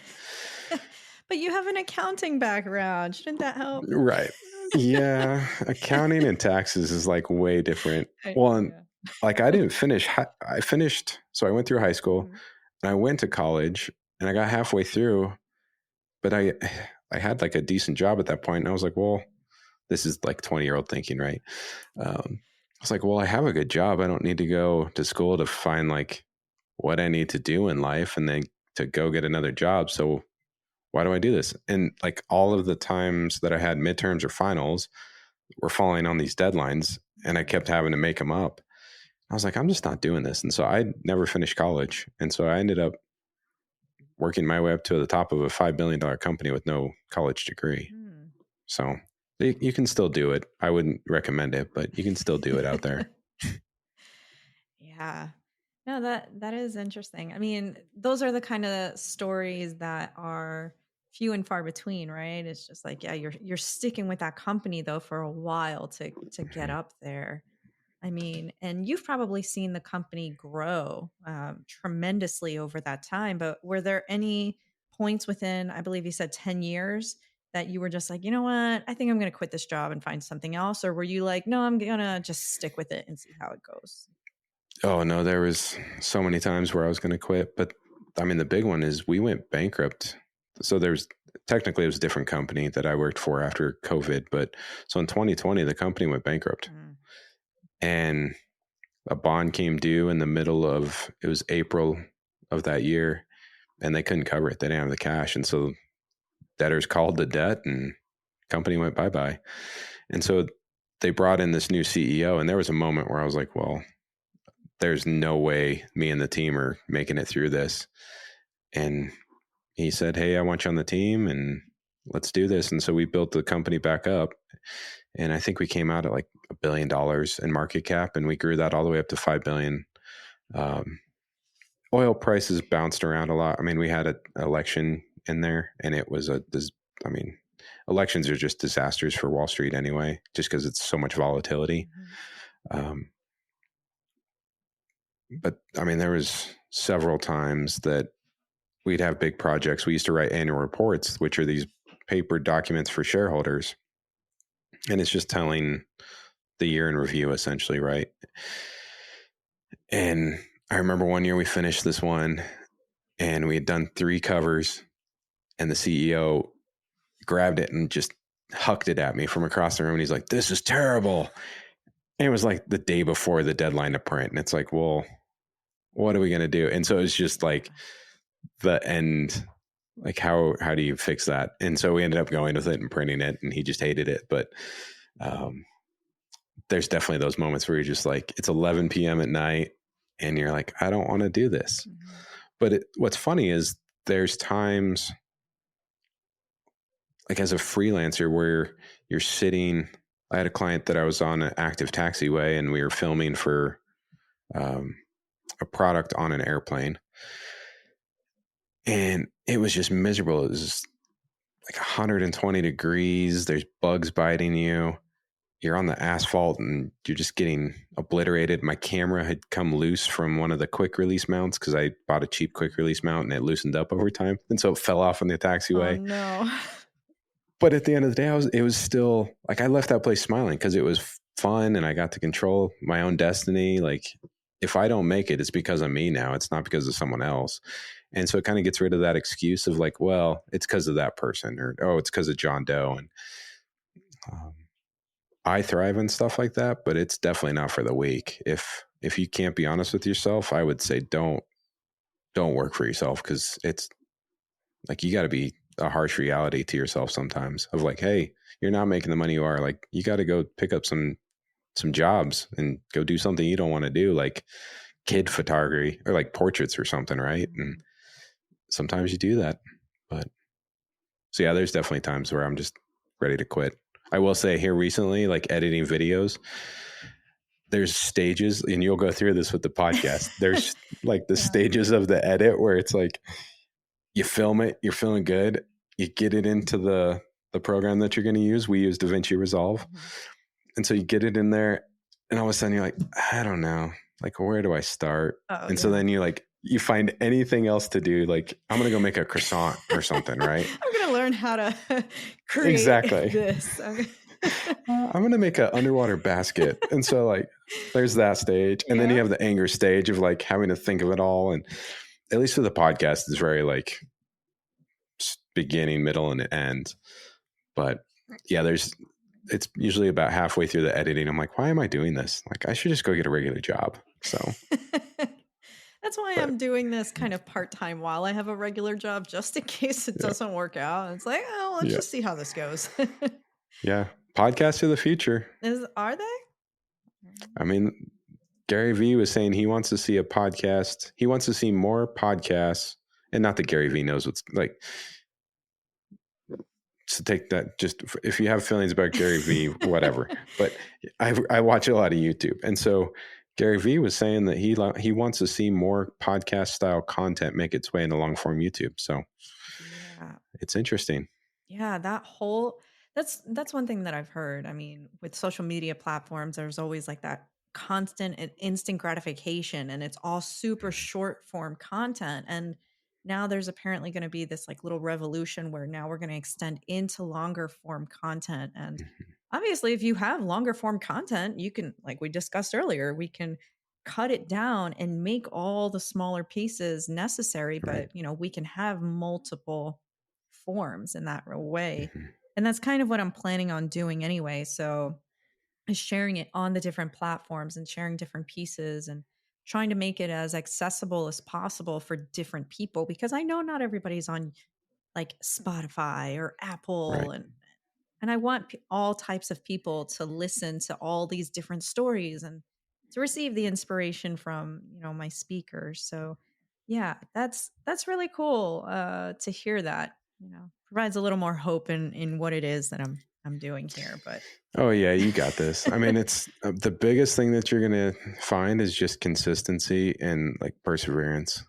But you have an accounting background. Shouldn't that help? Right. Yeah. Accounting and taxes is like way different. Well, and Yeah. like I didn't finish, I finished, so I went through high school Mhm. and I went to college and I got halfway through, but I had like a decent job at that point. And I was like, well, this is like 20-year-old thinking, right? I was like, well, I have a good job. I don't need to go to school to find like what I need to do in life and then to go get another job. So why do I do this? And like all of the times that I had midterms or finals were falling on these deadlines and I kept having to make them up. I was like, I'm just not doing this. And so I never finished college. And so I ended up working my way up to the top of a $5 billion company with no college degree. Mm. So you can still do it. I wouldn't recommend it, but you can still do it out there. Yeah. No, that is interesting. I mean, those are the kind of stories that are few and far between, right? It's just like, yeah, you're sticking with that company though for a while to get up there. I mean, and you've probably seen the company grow tremendously over that time. But were there any points within, I believe you said 10 years, that you were just like, you know what, I think I'm going to quit this job and find something else? Or were you like, no, I'm going to just stick with it and see how it goes? Oh no, there was so many times where I was going to quit, but I mean the big one is we went bankrupt. So there's technically it was a different company that I worked for after COVID, but so in 2020 the company went bankrupt Mm. and a bond came due in the middle of it was April of that year and they couldn't cover it. They didn't have the cash and so debtors called the debt and company went bye-bye. And so they brought in this new CEO and there was a moment where I was like, well, there's no way me and the team are making it through this. And he said, hey, I want you on the team. And let's do this. And so we built the company back up. And I think we came out at like $1 billion in market cap, and we grew that all the way up to 5 billion. Um, Oil prices bounced around a lot. I mean, we had an election in there, and it was I mean, elections are just disasters for Wall Street anyway, just because it's so much volatility. Mhm. Um, but I mean, there was several times that we'd have big projects. We used to write annual reports, which are these paper documents for shareholders, and it's just telling the year in review essentially, right? And I remember one year we finished this one, and we had done 3 covers, and the CEO grabbed it and just hucked it at me from across the room. And he's like, "This is terrible." And it was like the day before the deadline to print. And it's like, well, what are we going to do? And so it's just like the end. Like, how do you fix that? And so we ended up going with it and printing it, and he just hated it. But um, there's definitely those moments where you're just like, it's 11 p.m. at night, and you're like, I don't want to do this. Mhm. But what's funny is there's times, like as a freelancer, where you're sitting. I had a client that I was on an active taxiway, and we were filming for um, a product on an airplane, and it was just miserable. It was like 120 degrees. There's bugs biting you. You're on the asphalt, and you're just getting obliterated. My camera had come loose from one of the quick release mounts because I bought a cheap quick release mount, and it loosened up over time. And so it fell off in the Oh taxiway. no. But at the end of the day, it was still like I left that place smiling because it was fun, and I got to control my own destiny. Like, if I don't make it, it's because of me now. It's not because of someone else. And so it kind of gets rid of that excuse of like, well, it's because of that person, or, oh, it's because of John Doe. And um, I thrive in stuff like that, but it's definitely not for the weak. If you can't be honest with yourself, I would say don't work for yourself, because it's like you got to be a harsh reality to yourself sometimes of like, hey, you're not making the money you are. Like, you got to go pick up some jobs and go do something you don't want to do, like kid photography or like portraits or something, right? And Mhm. sometimes you do that. But so yeah, there's definitely times where I'm just ready to quit. I will say here recently, like editing videos, there's stages, and you'll go through this with the podcast. There's like the Yeah. stages of the edit where it's like you film it, you're feeling good, you get it into the program that you're going to use. We use DaVinci Resolve, Mhm. and so you get it in there, and all of a sudden you're like, I don't know, like where do I start? Oh And so yeah. then you find anything else to do. Like, I'm going to go make a croissant or something, right? I'm gonna learn how to create Exactly. this. I'm going to make an underwater basket. And so, like, there's that stage. And then you Yeah. have the anger stage of like having to think of it all. And at least for the podcast, it's very like beginning, middle, and end. But yeah, it's usually about halfway through the editing. I'm like, why am I doing this? Like, I should just go get a regular job. So, That's why but I'm doing this kind of part-time while I have a regular job, just in case it yeah, doesn't work out. It's like, oh, let's yeah, just see how this goes. yeah. Podcasts of the future. Are they? I mean, Gary Vee was saying he wants to see a podcast. He wants to see more podcasts, and not that Gary Vee knows what's like. So take that, just if you have feelings about Gary Vee, whatever. But I watch a lot of YouTube, and so Gary Vee was saying that he wants to see more podcast style content make its way into long form YouTube. So Yeah. it's interesting. Yeah, that whole that's one thing that I've heard. I mean, with social media platforms, there's always like that constant and instant gratification, and it's all super short form content. And now there's apparently going to be this like little revolution where now we're going to extend into longer form content. And obviously, if you have longer form content, you can, like we discussed earlier, we can cut it down and make all the smaller pieces necessary, Right. but we can have multiple forms in that way. Mhm. And that's kind of what I'm planning on doing anyway. So, is sharing it on the different platforms and sharing different pieces and trying to make it as accessible as possible for different people, because I know not everybody's on like Spotify or Apple, Right. and I want all types of people to listen to all these different stories and to receive the inspiration from my speakers. So yeah, that's really cool to hear that. provides a little more hope in what it is that I'm doing here. But Oh yeah, you got this. I mean, it's the biggest thing that you're going to find is just consistency and like perseverance,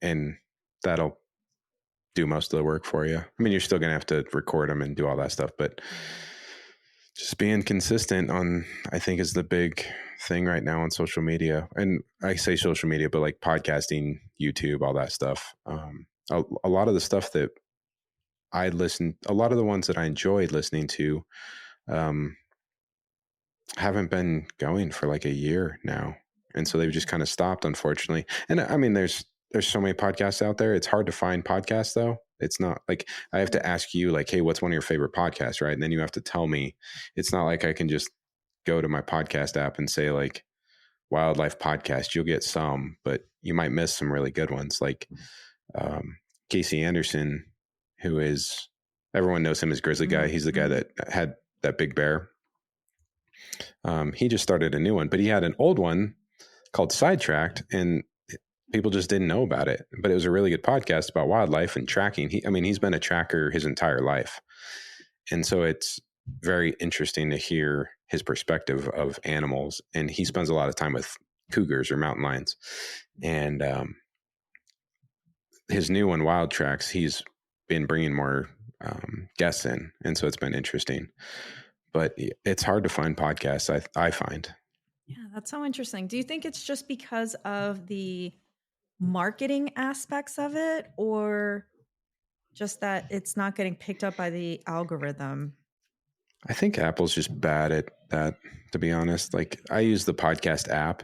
and that'll do most of the work for you. I mean, you're still going to have to record them and do all that stuff, but just being consistent on, I think, is the big thing right now on social media. And I say social media, but like podcasting, YouTube, all that stuff. A lot of the stuff that a lot of the ones that I enjoyed listening to, um, haven't been going for like a year now. And so they've just kind of stopped, unfortunately. And I mean, there's so many podcasts out there. It's hard to find podcasts though. It's not like I have to ask you like, hey, what's one of your favorite podcasts, right? And then you have to tell me. It's not like I can just go to my podcast app and say like wildlife podcast. You'll get some, but you might miss some really good ones. Like Casey Anderson, who is, everyone knows him as Grizzly Guy. He's the guy that had that big bear. He just started a new one, but he had an old one called Sidetracked, and people just didn't know about it. But it was a really good podcast about wildlife and tracking. He's been a tracker his entire life, and so it's very interesting to hear his perspective of animals. And he spends a lot of time with cougars or mountain lions, and his new one, Wild Tracks, he's been bringing more guests in, and so it's been interesting. But it's hard to find podcasts. I find. Yeah, that's so interesting. Do you think it's just because of the marketing aspects of it, or just that it's not getting picked up by the algorithm? I think Apple's just bad at that, to be honest. Like I use the podcast app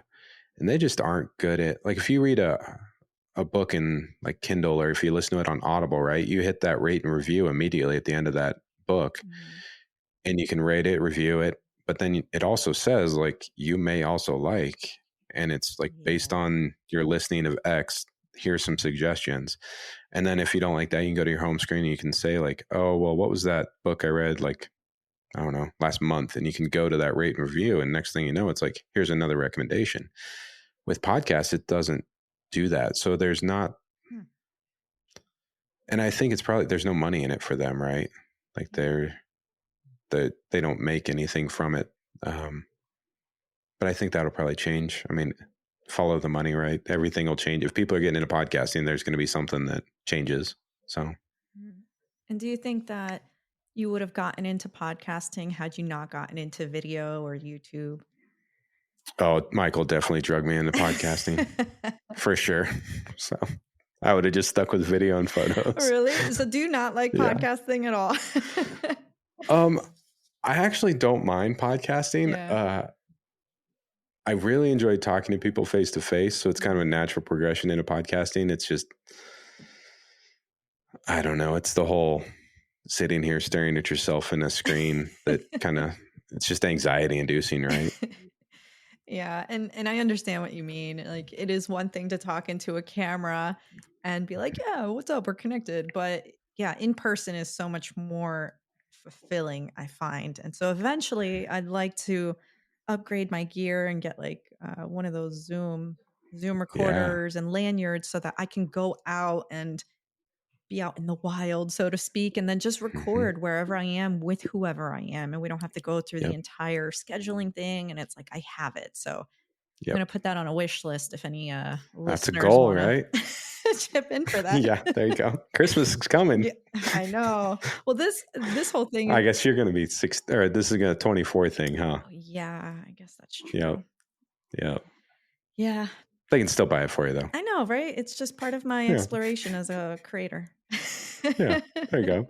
and they just aren't good at, like, if you read a book in like Kindle, or if you listen to it on Audible, right? You hit that rate and review immediately at the end of that book, and you can rate it, review it, but then it also says like you may also like, and it's like based on your listening of X, here's some suggestions. And then if you don't like that, you can go to your home screen and you can say like, oh, well, what was that book I read like, I don't know, last month? And you can go to that rate and review, and next thing you know, it's like, here's another recommendation. With podcasts, it doesn't do that. So there's not, and I think it's probably, there's no money in it for them, right? Like they don't make anything from it. But I think that'll probably change. I mean, follow the money, right? Everything will change. If people are getting into podcasting, there's going to be something that changes. So, and do you think that you would have gotten into podcasting had you not gotten into video or YouTube? oh, Michael definitely drug me into podcasting for sure. So I would have just stuck with video and photos. Really? So do you not like podcasting at all? I actually don't mind podcasting. Yeah. I really enjoy talking to people face to face. So it's kind of a natural progression into podcasting. It's just, I don't know. It's the whole sitting here staring at yourself in a screen that kind of, it's just anxiety inducing, right? Yeah, and I understand what you mean. Like it is one thing to talk into a camera and be like, "Yeah, what's up? We're connected." But yeah, in person is so much more fulfilling, I find. And so eventually I'd like to upgrade my gear and get like one of those Zoom Yeah. recorders and lanyards so that I can go out and be out in the wild, so to speak, and then just record wherever I am with whoever I am. And we don't have to go through the entire scheduling thing. And it's like, I have it. So I'm going to put that on a wish list if any That's a listeners goal, want right? to chip in for that. Yeah, there you go. Christmas is coming. Yeah, I know. Well, this whole thing. I guess you're going to be six, or this is going to 24 thing, huh? Oh, yeah, I guess that's true. Yep. Yep. Yeah. They can still buy it for you though. I know, right? It's just part of my exploration as a creator. Yeah, there you go.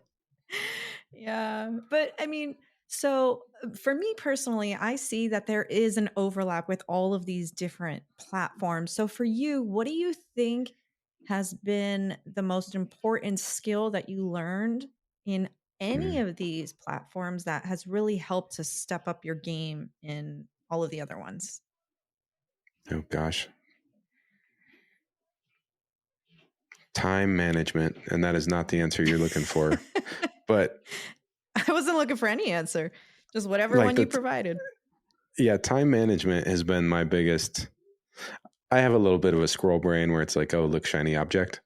Yeah. But I mean, so for me personally, I see that there is an overlap with all of these different platforms. So for you, what do you think has been the most important skill that you learned in any of these platforms that has really helped to step up your game in all of the other ones? Oh gosh. Time management, and that is not the answer you're looking for. But I wasn't looking for any answer, just whatever like one you provided. Yeah, time management has been my biggest. I have a little bit of a squirrel brain where it's like, oh, look, shiny object.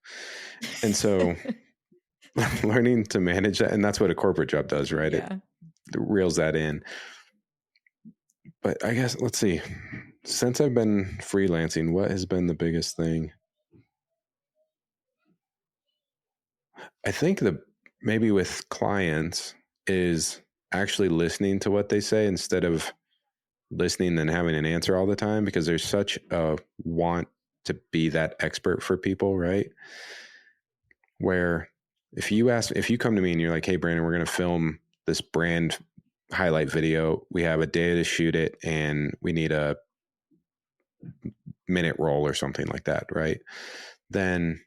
And so learning to manage that. And that's what a corporate job does, right? It Yeah. reels that in. But I guess, let's see, since I've been freelancing, what has been the biggest thing? I think the maybe with clients is actually listening to what they say instead of listening and having an answer all the time, because there's such a want to be that expert for people, right? Where if you come to me and you're like, hey, Brandon, we're going to film this brand highlight video. We have a day to shoot it and we need a minute roll or something like that, right? Then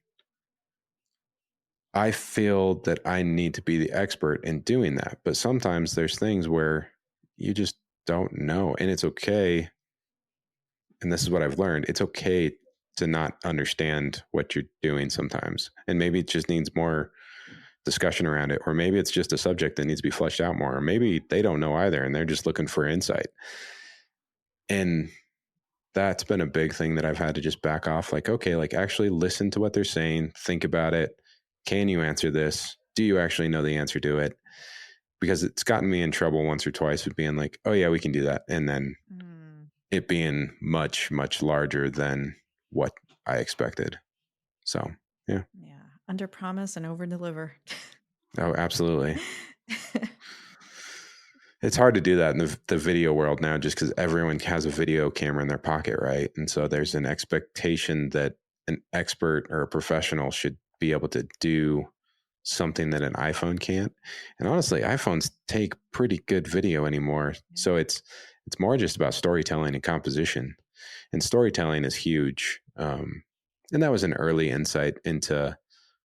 I feel that I need to be the expert in doing that. But sometimes there's things where you just don't know. And it's okay. And this is what I've learned. It's okay to not understand what you're doing sometimes. And maybe it just needs more discussion around it. Or maybe it's just a subject that needs to be fleshed out more. Or maybe they don't know either and they're just looking for insight. And that's been a big thing that I've had to just back off. Like, okay, like actually listen to what they're saying, think about it. Can you answer this? Do you actually know the answer to it? Because it's gotten me in trouble once or twice with being like, oh yeah, we can do that. And then it being much, much larger than what I expected. So, yeah. Yeah. Under promise and over deliver. Oh, absolutely. It's hard to do that in the video world now just because everyone has a video camera in their pocket, right? And so there's an expectation that an expert or a professional should be able to do something that an iPhone can't. And honestly, iPhones take pretty good video anymore. So it's more just about storytelling and composition. And storytelling is huge. And that was an early insight into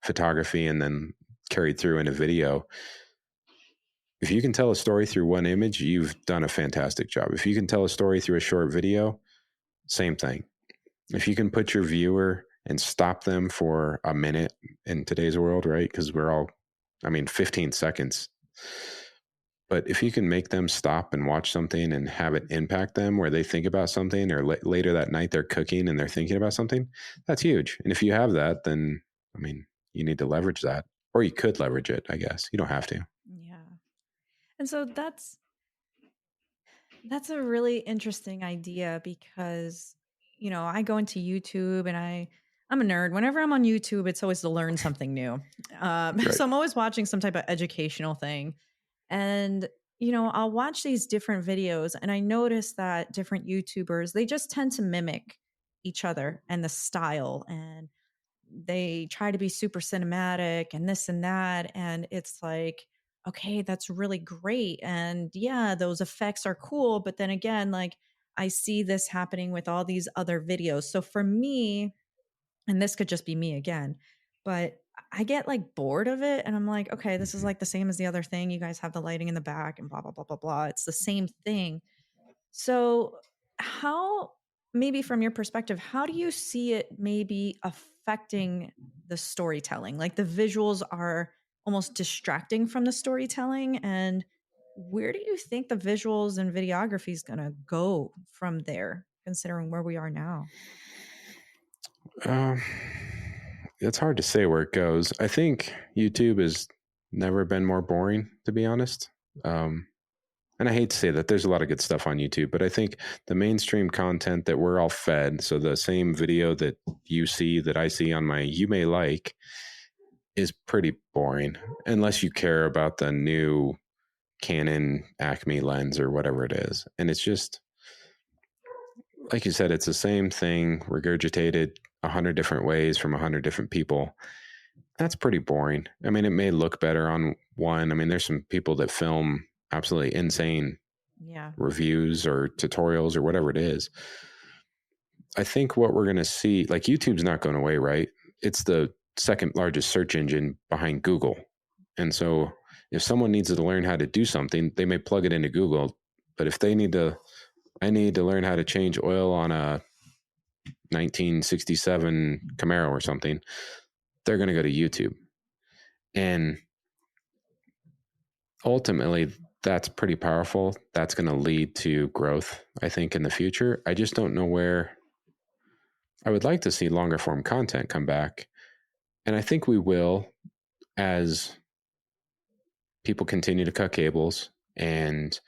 photography and then carried through into video. If you can tell a story through one image, you've done a fantastic job. If you can tell a story through a short video, same thing. If you can put your viewer and stop them for a minute in today's world, right? Because 15 seconds. But if you can make them stop and watch something and have it impact them where they think about something, or later that night they're cooking and they're thinking about something, that's huge. And if you have that, then, you need to leverage that. Or you could leverage it, I guess. You don't have to. Yeah. And so that's a really interesting idea because I go into YouTube and I'm a nerd. Whenever I'm on YouTube, it's always to learn something new. Right. So I'm always watching some type of educational thing. And I'll watch these different videos and I notice that different YouTubers, they just tend to mimic each other and the style, and they try to be super cinematic and this and that. And it's like, okay, that's really great. And yeah, those effects are cool. But then again, like I see this happening with all these other videos. So for me, and this could just be me again, but I get like bored of it. And I'm like, okay, this is like the same as the other thing. You guys have the lighting in the back and blah, blah, blah, blah, blah. It's the same thing. So, how, maybe from your perspective, how do you see it maybe affecting the storytelling? Like the visuals are almost distracting from the storytelling. And where do you think the visuals and videography is going to go from there, considering where we are now? Um, it's hard to say where it goes. I think YouTube has never been more boring, to be honest. And I hate to say that there's a lot of good stuff on YouTube, but I think the mainstream content that we're all fed, so the same video that you see that I see on my You May Like, is pretty boring unless you care about the new Canon Acme lens or whatever it is. And it's just, like you said, it's the same thing regurgitated 100 different ways from 100 different people. That's pretty boring. It may look better on one. There's some people that film absolutely insane Yeah. reviews or tutorials or whatever it is. I think what we're going to see, like YouTube's not going away, right? It's the second largest search engine behind Google. And so if someone needs to learn how to do something, they may plug it into Google. But if I need to learn how to change oil on a 1967 Camaro or something, they're going to go to YouTube. And ultimately, that's pretty powerful. That's going to lead to growth, I think, in the future. I just don't know where. I would like to see longer form content come back. And I think we will. as people continue to cut cables and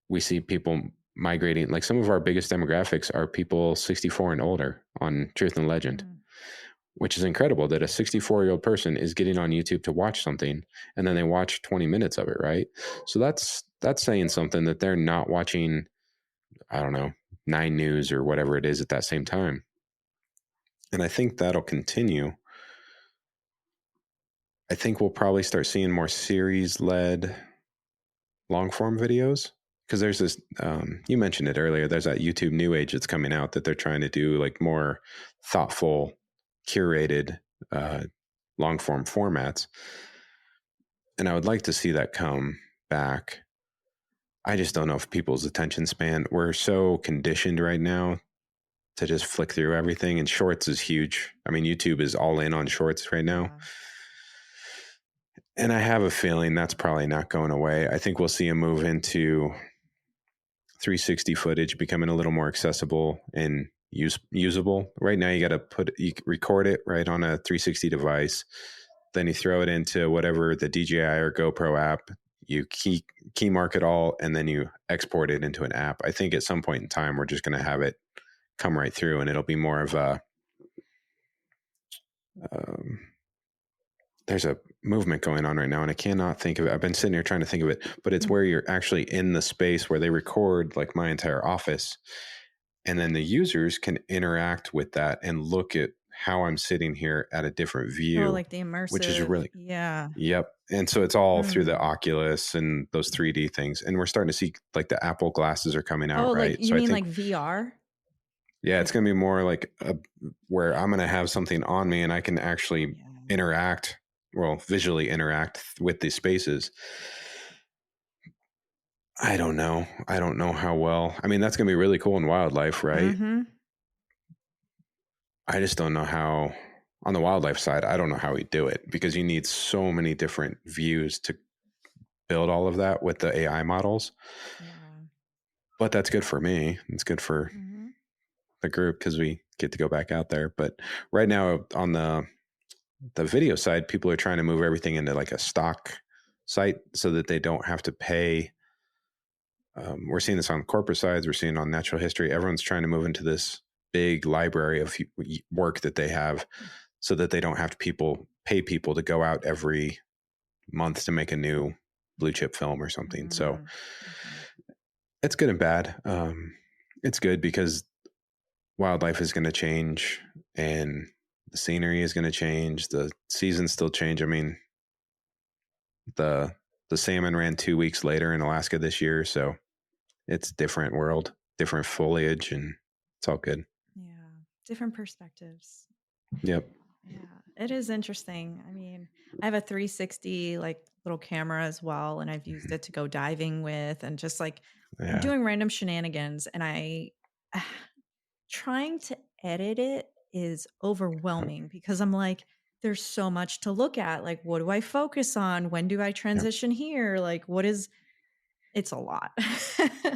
we see people migrating, like some of our biggest demographics are people 64 and older on Truth and Legend, Mm. which is incredible that a 64-year-old person is getting on YouTube to watch something and then they watch 20 minutes of it, right? So that's saying something, that they're not watching, I don't know, 9 News or whatever it is at that same time. And I think that'll continue. I think we'll probably start seeing more series-led long form videos, because there's this, you mentioned it earlier, there's that YouTube New Age that's coming out that they're trying to do like more thoughtful, curated long form formats. And I would like to see that come back. I just don't know if people's attention span, we're so conditioned right now to just flick through everything, and shorts is huge. I mean, YouTube is all in on shorts right now. Yeah. And I have a feeling that's probably not going away. I think we'll see a move into 360 footage becoming a little more accessible and usable. Right now, you got to record it right on a 360 device. Then you throw it into whatever the DJI or GoPro app. You key mark it all, and then you export it into an app. I think at some point in time, we're just going to have it come right through, and it'll be more of a there's a movement going on right now, and I cannot think of it. I've been sitting here trying to think of it, but it's where you're actually in the space where they record like my entire office, and then the users can interact with that and look at how I'm sitting here at a different view, Oh, like the which is immersive. really, Yeah. yep. And so it's all through the Mm. Oculus and those 3D things. And we're starting to see like the Apple glasses are coming out, Oh, like right? you So I mean think, like VR? yeah, it's Like, going to be more like where I'm going to have something on me and I can actually yeah. interact, well, visually interact with these spaces. I don't know. I don't know how well. I mean, that's going to be really cool in wildlife, right? Mm-hmm. I just don't know how, on the wildlife side, I don't know how we do it, because you need so many different views to build all of that with the AI models. Yeah. But that's good for me. It's good for Mm-hmm. the group because we get to go back out there. But right now on the video side, people are trying to move everything into like a stock site so that they don't have to pay. We're seeing this on corporate sides. We're seeing on natural history. Everyone's trying to move into this big library of work that they have, so that they don't have to pay people to go out every month to make a new blue chip film or something. So Mm-hmm. it's good and bad. It's good because wildlife is going to change and the scenery is going to change. The seasons still change. I mean, the salmon ran 2 weeks later in Alaska this year, so it's different world, different foliage, and it's all good. Yeah. Different perspectives. Yep. Yeah, it is interesting. I mean, I have a 360 like little camera as well, and I've used it to go diving with and just like Yeah. doing random shenanigans. And trying to edit it is overwhelming because I'm like, there's so much to look at. Like, what do I focus on? When do I Yep. transition here? Like, it's a lot.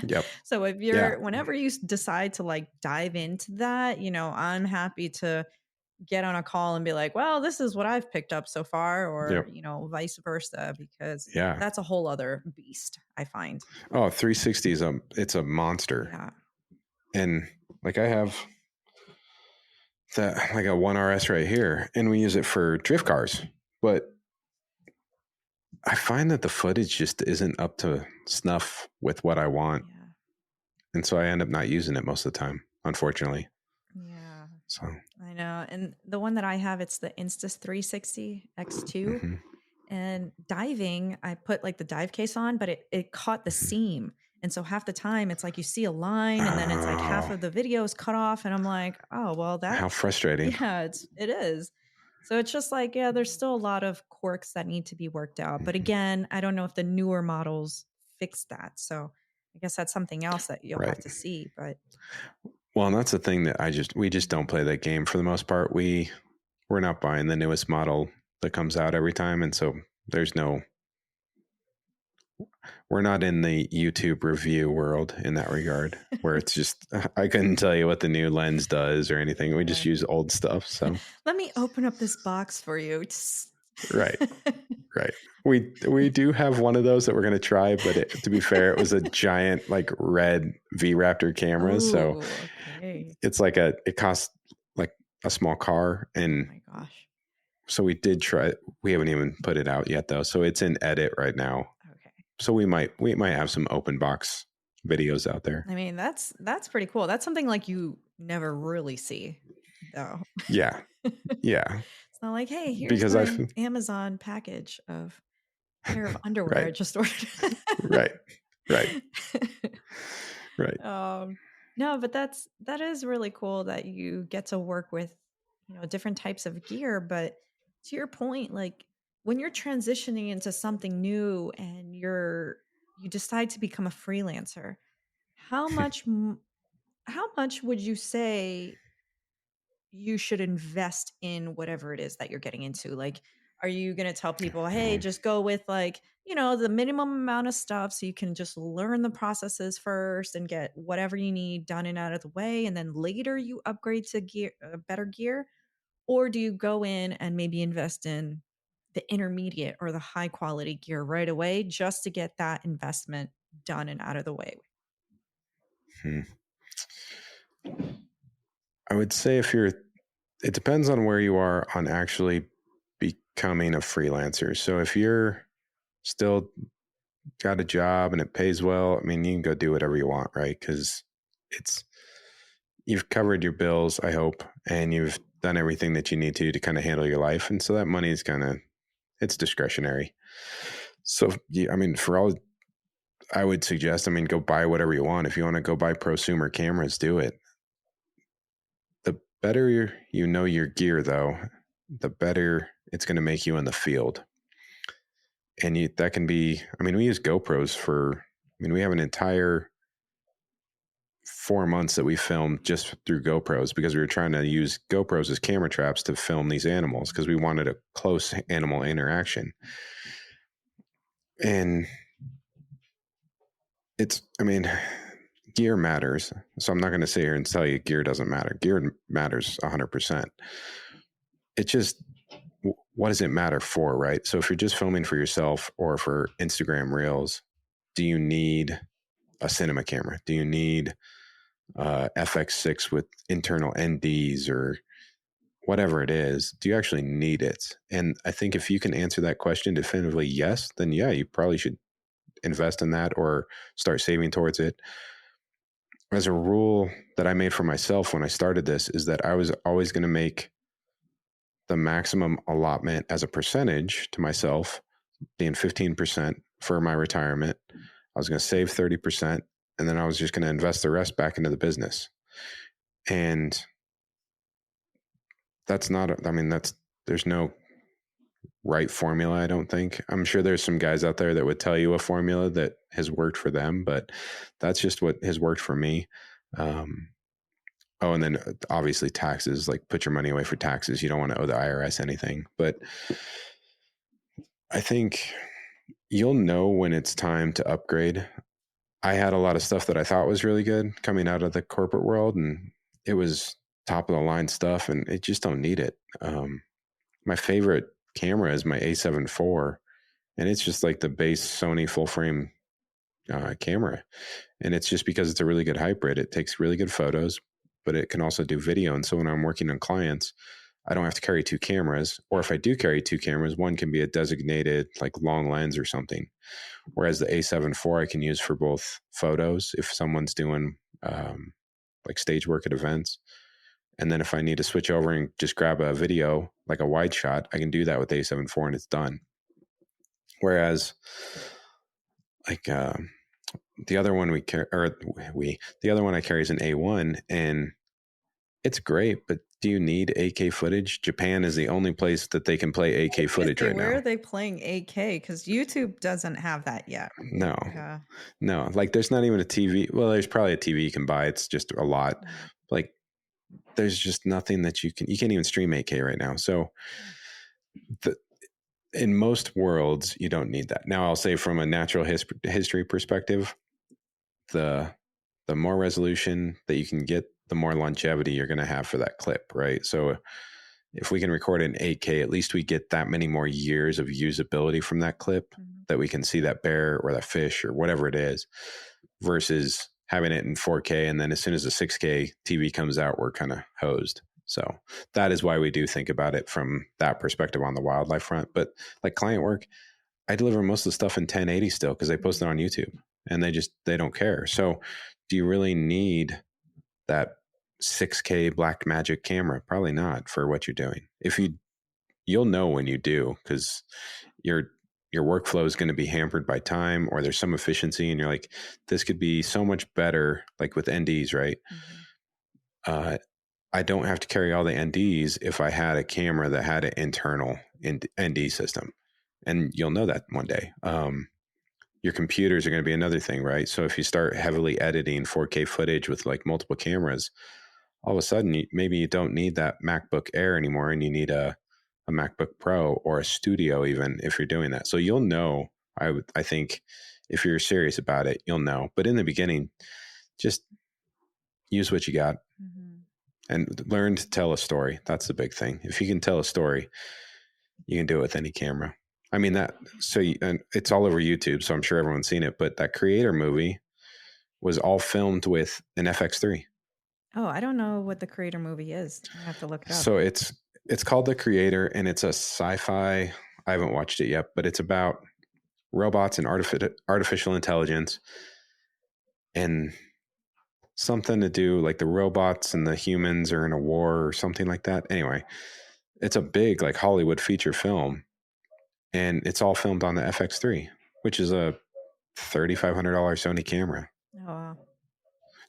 Yep. So Yeah. whenever you decide to like dive into that, I'm happy to get on a call and be like, well, this is what I've picked up so far, or, Yep. vice versa, because Yeah. that's a whole other beast, I find. Oh, 360 is it's a monster. Yeah. And like I have that, like a 1RS right here, and we use it for drift cars. But I find that the footage just isn't up to snuff with what I want. Yeah. And so I end up not using it most of the time, unfortunately. Yeah. So, I know. And the one that I have, it's the Instas 360 X2. mhm. And diving, I put like the dive case on, but it caught the seam. And so half the time it's like you see a line and then it's like half Oh, of the video is cut off. And I'm like, oh, well, how frustrating. yeah, it is. So it's just like, yeah, there's still a lot of quirks that need to be worked out. But Mhm. again, I don't know if the newer models fix that. So I guess that's something else that you'll have Right. to see. But Well, and that's the thing that we just don't play that game for the most part. We're not buying the newest model that comes out every time. And so we're not in the YouTube review world in that regard, where it's just, I couldn't tell you what the new lens does or anything. We just yeah. use old stuff. So, Let me open up this box for you. Right. Right. We do have one of those that we're going to try, but to be fair, it was a giant like red V Raptor camera. So Oh, okay. it's like it costs like a small car. Oh And my gosh. so we did try, we haven't even put it out yet though. So it's in edit right now. Okay. So we might have some open box videos out there. I mean, that's pretty cool. That's something like you never really see, though. Yeah. Yeah. It's not like, hey, here's Because my I've, Amazon package of pair of underwear I right. just ordered. Right. Right. Right. um, no, but that is really cool that you get to work with, different types of gear. But to your point, like when you're transitioning into something new and you decide to become a freelancer, how much how much would you say you should invest in whatever it is that you're getting into? Like, are you going to tell people, hey, just go with like, the minimum amount of stuff so you can just learn the processes first and get whatever you need done and out of the way. And then later you upgrade to better gear? Or do you go in and maybe invest in the intermediate or the high quality gear right away just to get that investment done and out of the way? Hmm. I would say it depends on where you are on actually becoming a freelancer. So if you're still got a job and it pays well, I mean, you can go do whatever you want, right? Because it's, you've covered your bills, I hope, and you've done everything that you need to kind of handle your life. And so that money is it's discretionary. So, yeah, I mean, for all, I would suggest, I mean, go buy whatever you want. If you want to go buy prosumer cameras, do it. The better you know your gear, though, the better it's going to make you in the field. And that can be, I mean, we use GoPros we have an entire 4 months that we filmed just through GoPros because we were trying to use GoPros as camera traps to film these animals because we wanted a close animal interaction. And I mean, gear matters. So I'm not going to sit here and tell you gear doesn't matter. Gear matters 100%. It just, what does it matter for, right? So if you're just filming for yourself or for Instagram Reels, do you need a cinema camera? Do you need FX6 with internal NDs or whatever it is? Do you actually need it? And I think if you can answer that question definitively yes, then yeah, you probably should invest in that or start saving towards it. As a rule that I made for myself when I started this is that I was always going to make the maximum allotment as a percentage to myself, being 15% for my retirement. I was going to save 30%, and then I was just going to invest the rest back into the business. And that's not, I mean, there's no right formula, I don't think. I'm sure there's some guys out there that would tell you a formula that has worked for them, but that's just what has worked for me. And then obviously taxes, like put your money away for taxes. You don't want to owe the IRS anything. But I think you'll know when it's time to upgrade. I had a lot of stuff that I thought was really good coming out of the corporate world, and it was top of the line stuff, and it just don't need it. My favorite camera is my A7 IV, and it's just like the base Sony full frame camera. And it's just because it's a really good hybrid. It takes really good photos, but it can also do video. And so when I'm working on clients, I don't have to carry two cameras. Or if I do carry two cameras, one can be a designated like long lens or something. Whereas the A7 IV I can use for both photos if someone's doing like stage work at events. And then if I need to switch over and just grab a video, like a wide shot, I can do that with the A7 IV and it's done. Whereas like the other one the other one I carry is an A1, and it's great, but do you need 8K footage? Japan is the only place that they can play 8K footage right Where now. are they playing 8K? Because YouTube doesn't have that yet. No, Yeah. no, like there's not even a TV. Well, there's probably a TV you can buy. It's just a lot. Like there's just nothing that you can't even stream 8K right now. So in most worlds, you don't need that. Now I'll say from a natural history perspective, the more resolution that you can get, the more longevity you're going to have for that clip, right? So if we can record it in 8K, at least we get that many more years of usability from that clip Mm-hmm. that we can see that bear or that fish or whatever it is, versus having it in 4K. And then as soon as the 6K TV comes out, we're kind of hosed. So that is why we do think about it from that perspective on the wildlife front. But like client work, I deliver most of the stuff in 1080 still because they post it on YouTube and they don't care. So do you really need that 6K black magic camera? Probably not for what you're doing. If you'll know when you do, because your workflow is going to be hampered by time, or there's some efficiency and you're like, this could be so much better, like with NDs, right? Mm-hmm. I don't have to carry all the NDs if I had a camera that had an internal ND system. And you'll know that one day. Your computers are going to be another thing, right? So if you start heavily editing 4K footage with like multiple cameras, all of a sudden maybe you don't need that MacBook Air anymore, and you need a MacBook Pro or a Studio, even if you're doing that. So you'll know. I think if you're serious about it, you'll know. But in the beginning, just use what you got Mm-hmm. and learn to tell a story. That's the big thing. If you can tell a story, you can do it with any camera. I mean and it's all over YouTube, so I'm sure everyone's seen it. But that Creator movie was all filmed with an FX3. Oh, I don't know what the Creator movie is. I have to look it up. So it's called The Creator, and it's a sci-fi. I haven't watched it yet, but it's about robots and artificial intelligence, and something to do like the robots and the humans are in a war or something like that. Anyway, it's a big like Hollywood feature film, and it's all filmed on the FX3, which is a $3,500 Sony camera. Oh, wow.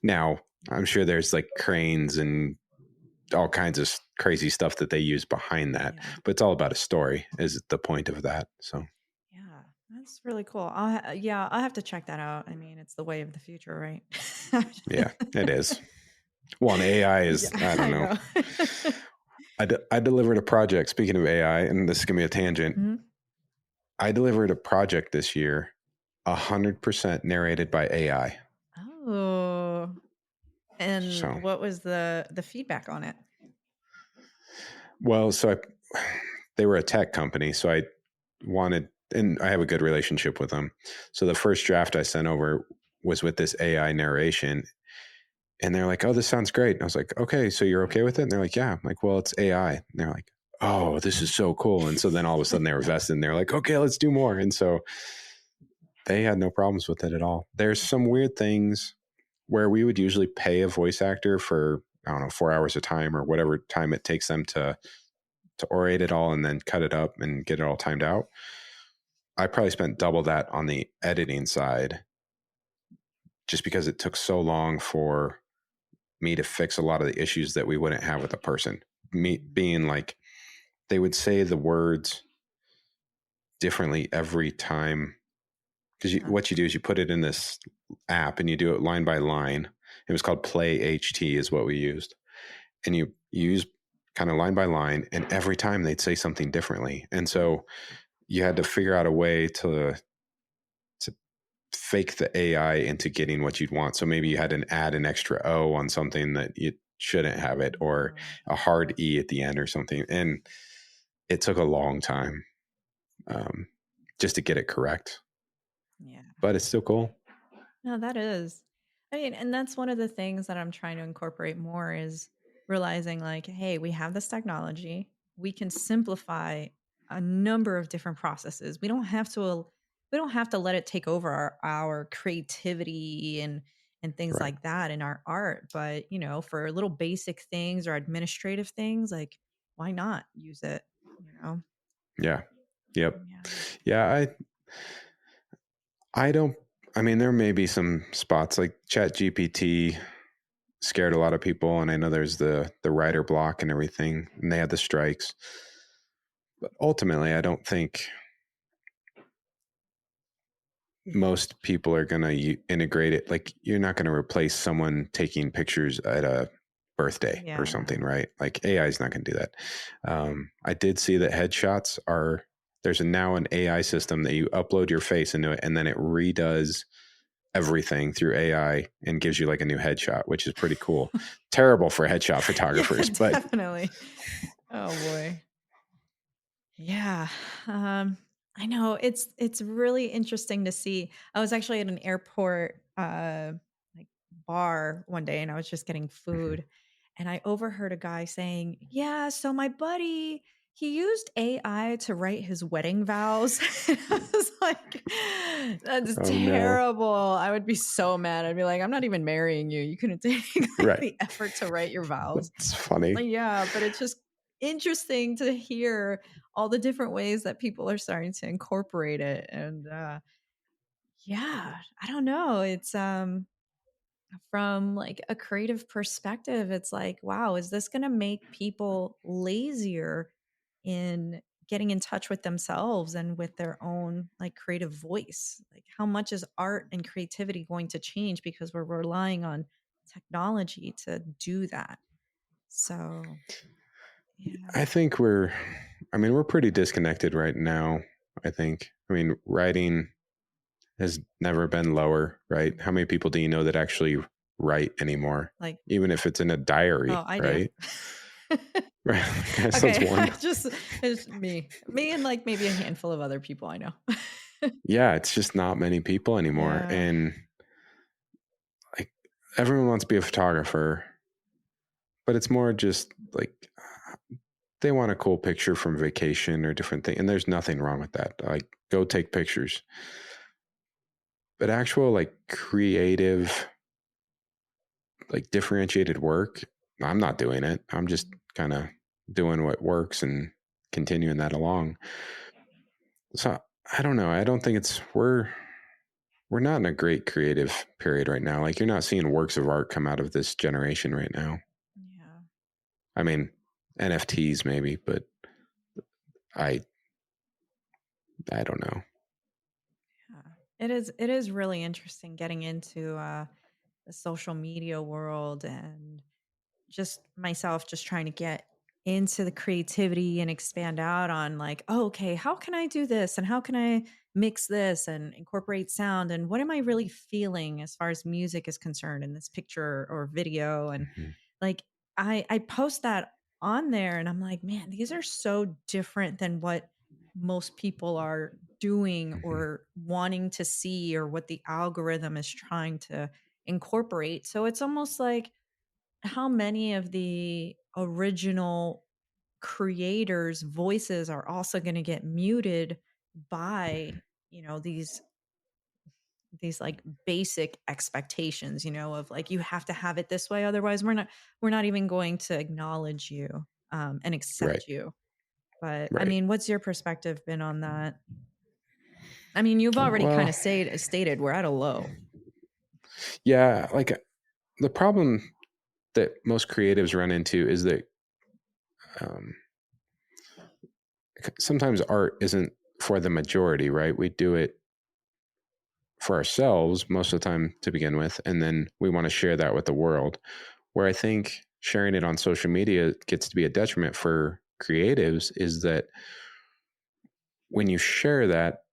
Now, I'm sure there's like cranes and all kinds of crazy stuff that they use behind that, but it's all about a story is the point of that. So Yeah, that's really cool. I'll have to check that out. I mean, it's the way of the future, right? yeah, it is. Well, and AI Yeah, is, I don't I know. know. I delivered a project, speaking of AI, and this is going to be a tangent. Mhm. I delivered a project this year, 100% narrated by AI. Oh, and So, what was the feedback on it? well, they were a tech company, so I wanted, and I have a good relationship with them. So the first draft I sent over was with this AI narration, and they're like, "Oh, this sounds great." And I was like, "Okay, so you're okay with it?" And they're like, "Yeah." I'm like, "Well, it's AI." And they're like, "Oh, this is so cool." And so then all of a sudden they were vested, and they're like, "Okay, let's do more." And so they had no problems with it at all. There's some weird things where we would usually pay a voice actor for, I don't know, 4 hours of time or whatever time it takes them to orate it all and then cut it up and get it all timed out. I probably spent double that on the editing side just because it took so long for me to fix a lot of the issues that we wouldn't have with a person. Me being like, they would say the words differently every time. Because Huh. what you do is you put it in this app and you do it line by line. It was called Play HT is what we used. And you use kind of line by line, and every time they'd say something differently. And so you had to figure out a way to fake the AI into getting what you'd want. So maybe you had to add an extra O on something that you shouldn't have it, or a hard E at the end or something. And it took a long time just to get it correct, Yeah. but it's still cool. No, that is. I mean, and that's one of the things that I'm trying to incorporate more is realizing like, hey, we have this technology. We can simplify a number of different processes. We don't have to let it take over our creativity and things Right. like that in our art. But, for little basic things or administrative things, like why not use it, you know? Yeah. Yep. Yeah. Yeah. I don't, I mean, there may be some spots like Chat GPT scared a lot of people. And I know there's the writer block and everything, and they had the strikes. But ultimately, I don't think most people are going to integrate it. Like, you're not going to replace someone taking pictures at a birthday or Yeah. something, right? Like, AI is not going to do that. I did see that headshots there's now an AI system that you upload your face into it, and then it redoes everything through AI and gives you like a new headshot, which is pretty cool. Terrible for headshot Yeah, photographers, but definitely. Oh boy. Yeah. Um, I know it's really interesting to see. I was actually at an airport like bar one day and I was just getting Mhm. food and I overheard a guy saying, "Yeah, so my buddy, he used AI to write his wedding vows." And I was like, "That's Oh no. terrible. I would be so mad. I'd be like, I'm not even marrying you. You couldn't take like Right. the effort to write your vows." That's funny. Yeah, but it's just interesting to hear all the different ways that people are starting to incorporate it. And yeah, I don't know. It's from like a creative perspective, it's like, wow, is this going to make people lazier in getting in touch with themselves and with their own like creative voice? Like how much is art and creativity going to change because we're relying on technology to do that? So, yeah. I think we're pretty disconnected right now. I think. I mean, writing has never been lower, right? How many people do you know that actually write anymore? Like, Even if it's in a oh, diary, I do. right? Right. That sounds Okay, I one. just it's me and, like, maybe a handful of other people I know. Yeah, it's just not many people anymore. Yeah, And like everyone wants to be a photographer, but it's more just like they want a cool picture from vacation or different thing. And there's nothing wrong with that. Like go take pictures. But actual like creative, like differentiated work, I'm not doing it. I'm just kind of doing what works and continuing that along. So I don't know. I don't think we're not in a great creative period right now. Like you're not seeing works of art come out of this generation right now. yeah, I mean, NFTs maybe, but I I don't know. yeah. It is really interesting getting into, the social media world and just myself just trying to get into the creativity and expand out on like, oh, okay, how can I do this and how can I mix this and incorporate sound and what am I really feeling as far as music is concerned in this picture or video and Mhm. like I post that on there and I'm like, man, these are so different than what most people are doing Mhm. or wanting to see or what the algorithm is trying to incorporate. So it's almost like how many of the original creators' voices are also going to get muted by, these like basic expectations, of like you have to have it this way otherwise we're not even going to acknowledge you and Right. accept you. But I Right. mean, what's your perspective been on that? I mean, you've already kind Well, of stated we're at a low. yeah, like the problem that most creatives run into is that um, sometimes art isn't for the majority, right? We do it for ourselves most of the time to begin with, and then we want to share that with the world. Where I think sharing it on social media gets to be a detriment for creatives is that when you share that,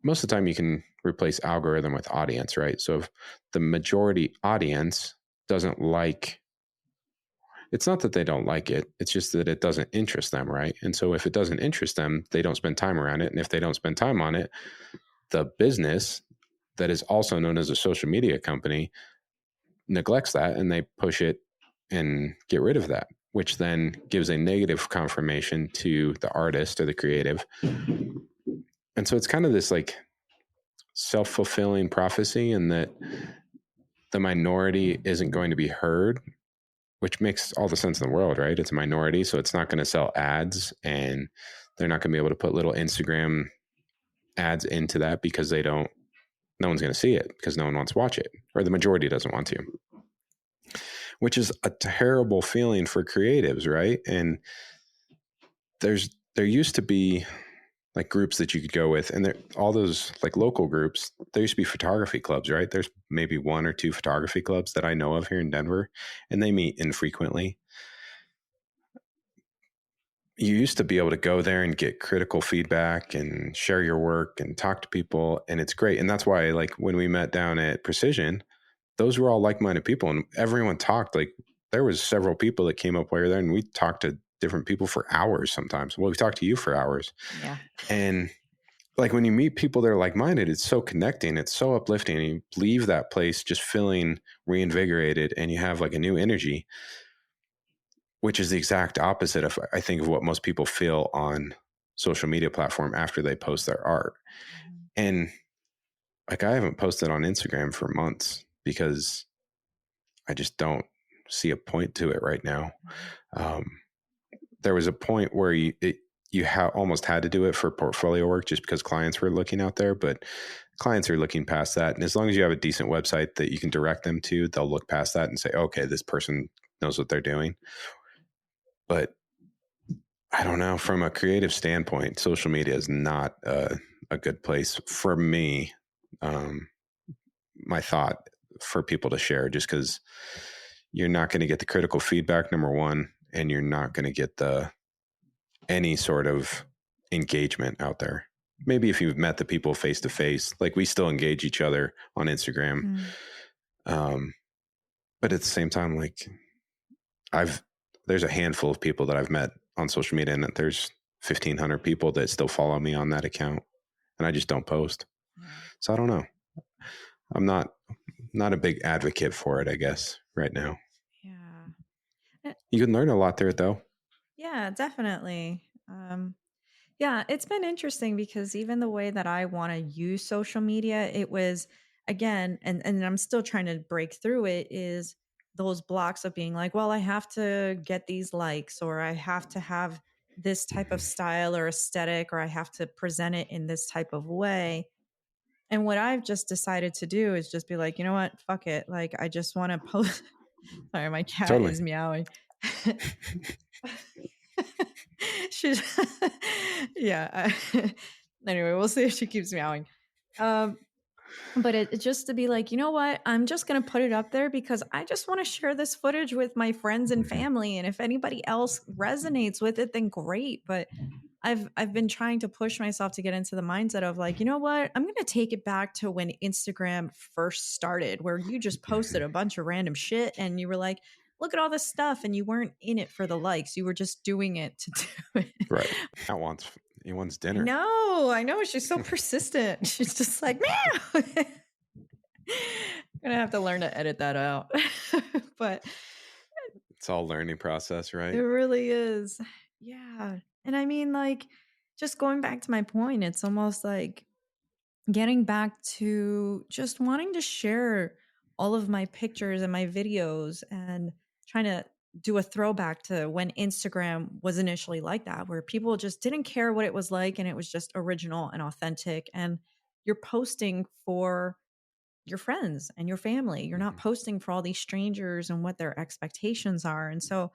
most of the time you can replace algorithm with audience, right? So if the majority audience doesn't like, it's not that they don't like it, it's just that it doesn't interest them, right? And so if it doesn't interest them, they don't spend time around it. And if they don't spend time on it, the business that is also known as a social media company neglects that and they push it and get rid of that, which then gives a negative confirmation to the artist or the creative. And so it's kind of this like self-fulfilling prophecy in that the minority isn't going to be heard, which makes all the sense in the world, right? It's a minority, so it's not going to sell ads and they're not going to be able to put little Instagram ads into that because no one's going to see it because no one wants to watch it, or the majority doesn't want to, which is a terrible feeling for creatives, right? And there used to be like groups that you could go with, and there all those like local groups. There used to be photography clubs, right? There's maybe one or two photography clubs that I know of here in Denver, and they meet infrequently. You used to be able to go there and get critical feedback and share your work and talk to people, and it's great. And that's why like when we met down at Precision, those were all like-minded people and everyone talked. Like there was several people that came up while you're there and we talked to different people for hours sometimes. Well, we talk to you for hours. Yeah. And like when you meet people that are like-minded, it's so connecting, it's so uplifting, and you leave that place just feeling reinvigorated, and you have like a new energy, which is the exact opposite of, I think, of what most people feel on social media platform after they post their art. Mhm. And like I haven't posted on Instagram for months because I just don't see a point to it right now. Mhm. um, there was a point where almost had to do it for portfolio work just because clients were looking out there, but clients are looking past that. And as long as you have a decent website that you can direct them to, they'll look past that and say, okay, this person knows what they're doing. But I don't know, from a creative standpoint, social media is not a good place for me. My thought for people to share, just because you're not going to get the critical feedback, number one, and you're not going to get any sort of engagement out there. Maybe if you've met the people face to face, like we still engage each other on Instagram. Mm. Um, but at the same time, like there's a handful of people that I've met on social media, and there's 1,500 people that still follow me on that account, and I just don't post. Yeah. So I don't know. I'm not a big advocate for it, I guess, right now. Yeah. Uh, You can learn a lot there, though. Yeah, definitely. Yeah, it's been interesting because even the way that I want to use social media, it was again, and I'm still trying to break through it, is those blocks of being like, well, I have to get these likes, or I have to have this type of Mm-hmm. style or aesthetic, or I have to present it in this type of way. And what I've just decided to do is just be like, you know what? Fuck it. Like, I just want to post. Sorry, my cat Totally. is meowing. She's yeah. Anyway, we'll see if she keeps meowing. Um, but it's just to be like, you know what? I'm just gonna put it up there because I just want to share this footage with my friends and Mm-hmm. family. And if anybody else resonates with it, then great. But I've been trying to push myself to get into the mindset of like, you know what? I'm gonna take it back to when Instagram first started, where you just posted Mm-hmm. a bunch of random shit and you were like, look at all this stuff, and you weren't in it for the likes. You were just doing it to do it. Right. He wants dinner. I know. She's so persistent. She's just like, meow. I'm gonna have to learn to edit that out. But It's all learning process, it right? really is. Yeah. And I mean, like, just going back to my point, it's almost like getting back to just wanting to share all of my pictures and my videos and trying to do a throwback to when Instagram was initially like that, where people just didn't care what it was like and it was just original and authentic. And you're posting for your friends and your family. You're not Mm-hmm. posting for all these strangers and what their expectations are. And so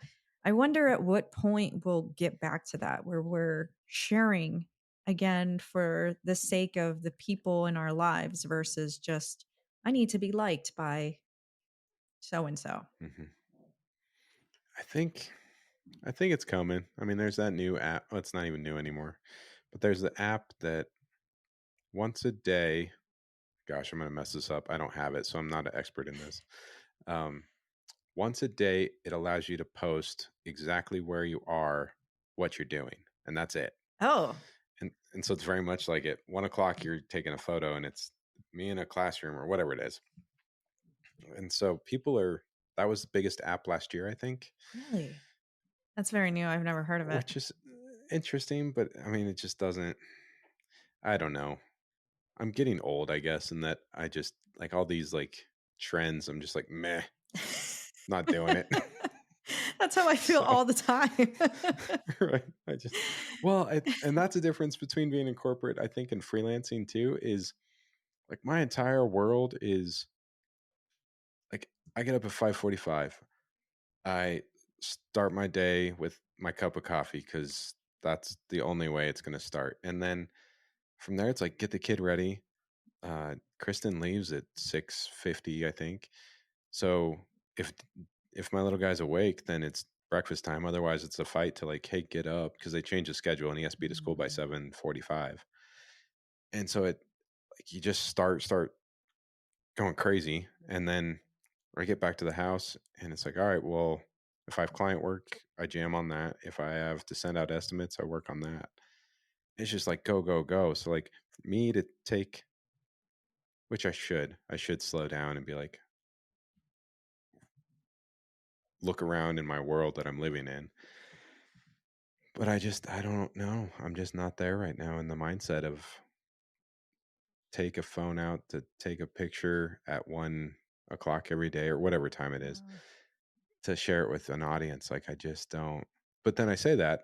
I wonder at what point we'll get back to that, where we're sharing again for the sake of the people in our lives versus just, I need to be liked by so and so. Mm-hmm. I think I think it's coming. I mean, there's that new app. Well, it's not even new anymore, but there's the app that once a day. Gosh, I'm gonna mess this up. I don't have it, so I'm not an expert in this. Um, Once a day, it allows you to post exactly where you are, what you're doing, and that's it. Oh, And so it's very much like at 1 o'clock you're taking a photo, and it's me in a classroom or whatever it is. And so people are that was the biggest app last year, I think, really? That's very new. I've never heard of it. which is interesting, but I mean, it just doesn't. I don't know. I'm getting old, I guess, and that I just like all these like trends. I'm just like meh, not doing it. That's how I feel So all the time. right, and that's a difference between being in corporate, I think, and freelancing too. Is like my entire world is like I get up at 5:45. I start my day with my cup of coffee because that's the only way it's going to start. And then from there, it's like get the kid ready. Kristen leaves at 6:50, I think. So if if my little guy's awake, then it's breakfast time. Otherwise, it's a fight to like, hey, get up because they change the schedule and he has to be to school by Mm. 7:45. And so it like you just start going crazy, and then I get back to the house and it's like, all right, well, If I have client work, I jam on that. If I have to send out estimates, I work on that. It's just like go, go, go. So like for me to take, which I should slow down and be like, look around in my world that I'm living in. But I don't know. I'm just not there right now in the mindset of take a phone out to take a picture at 1 o'clock every day or whatever time it is Yeah. to share it with an audience. Like I just don't. But then I say that,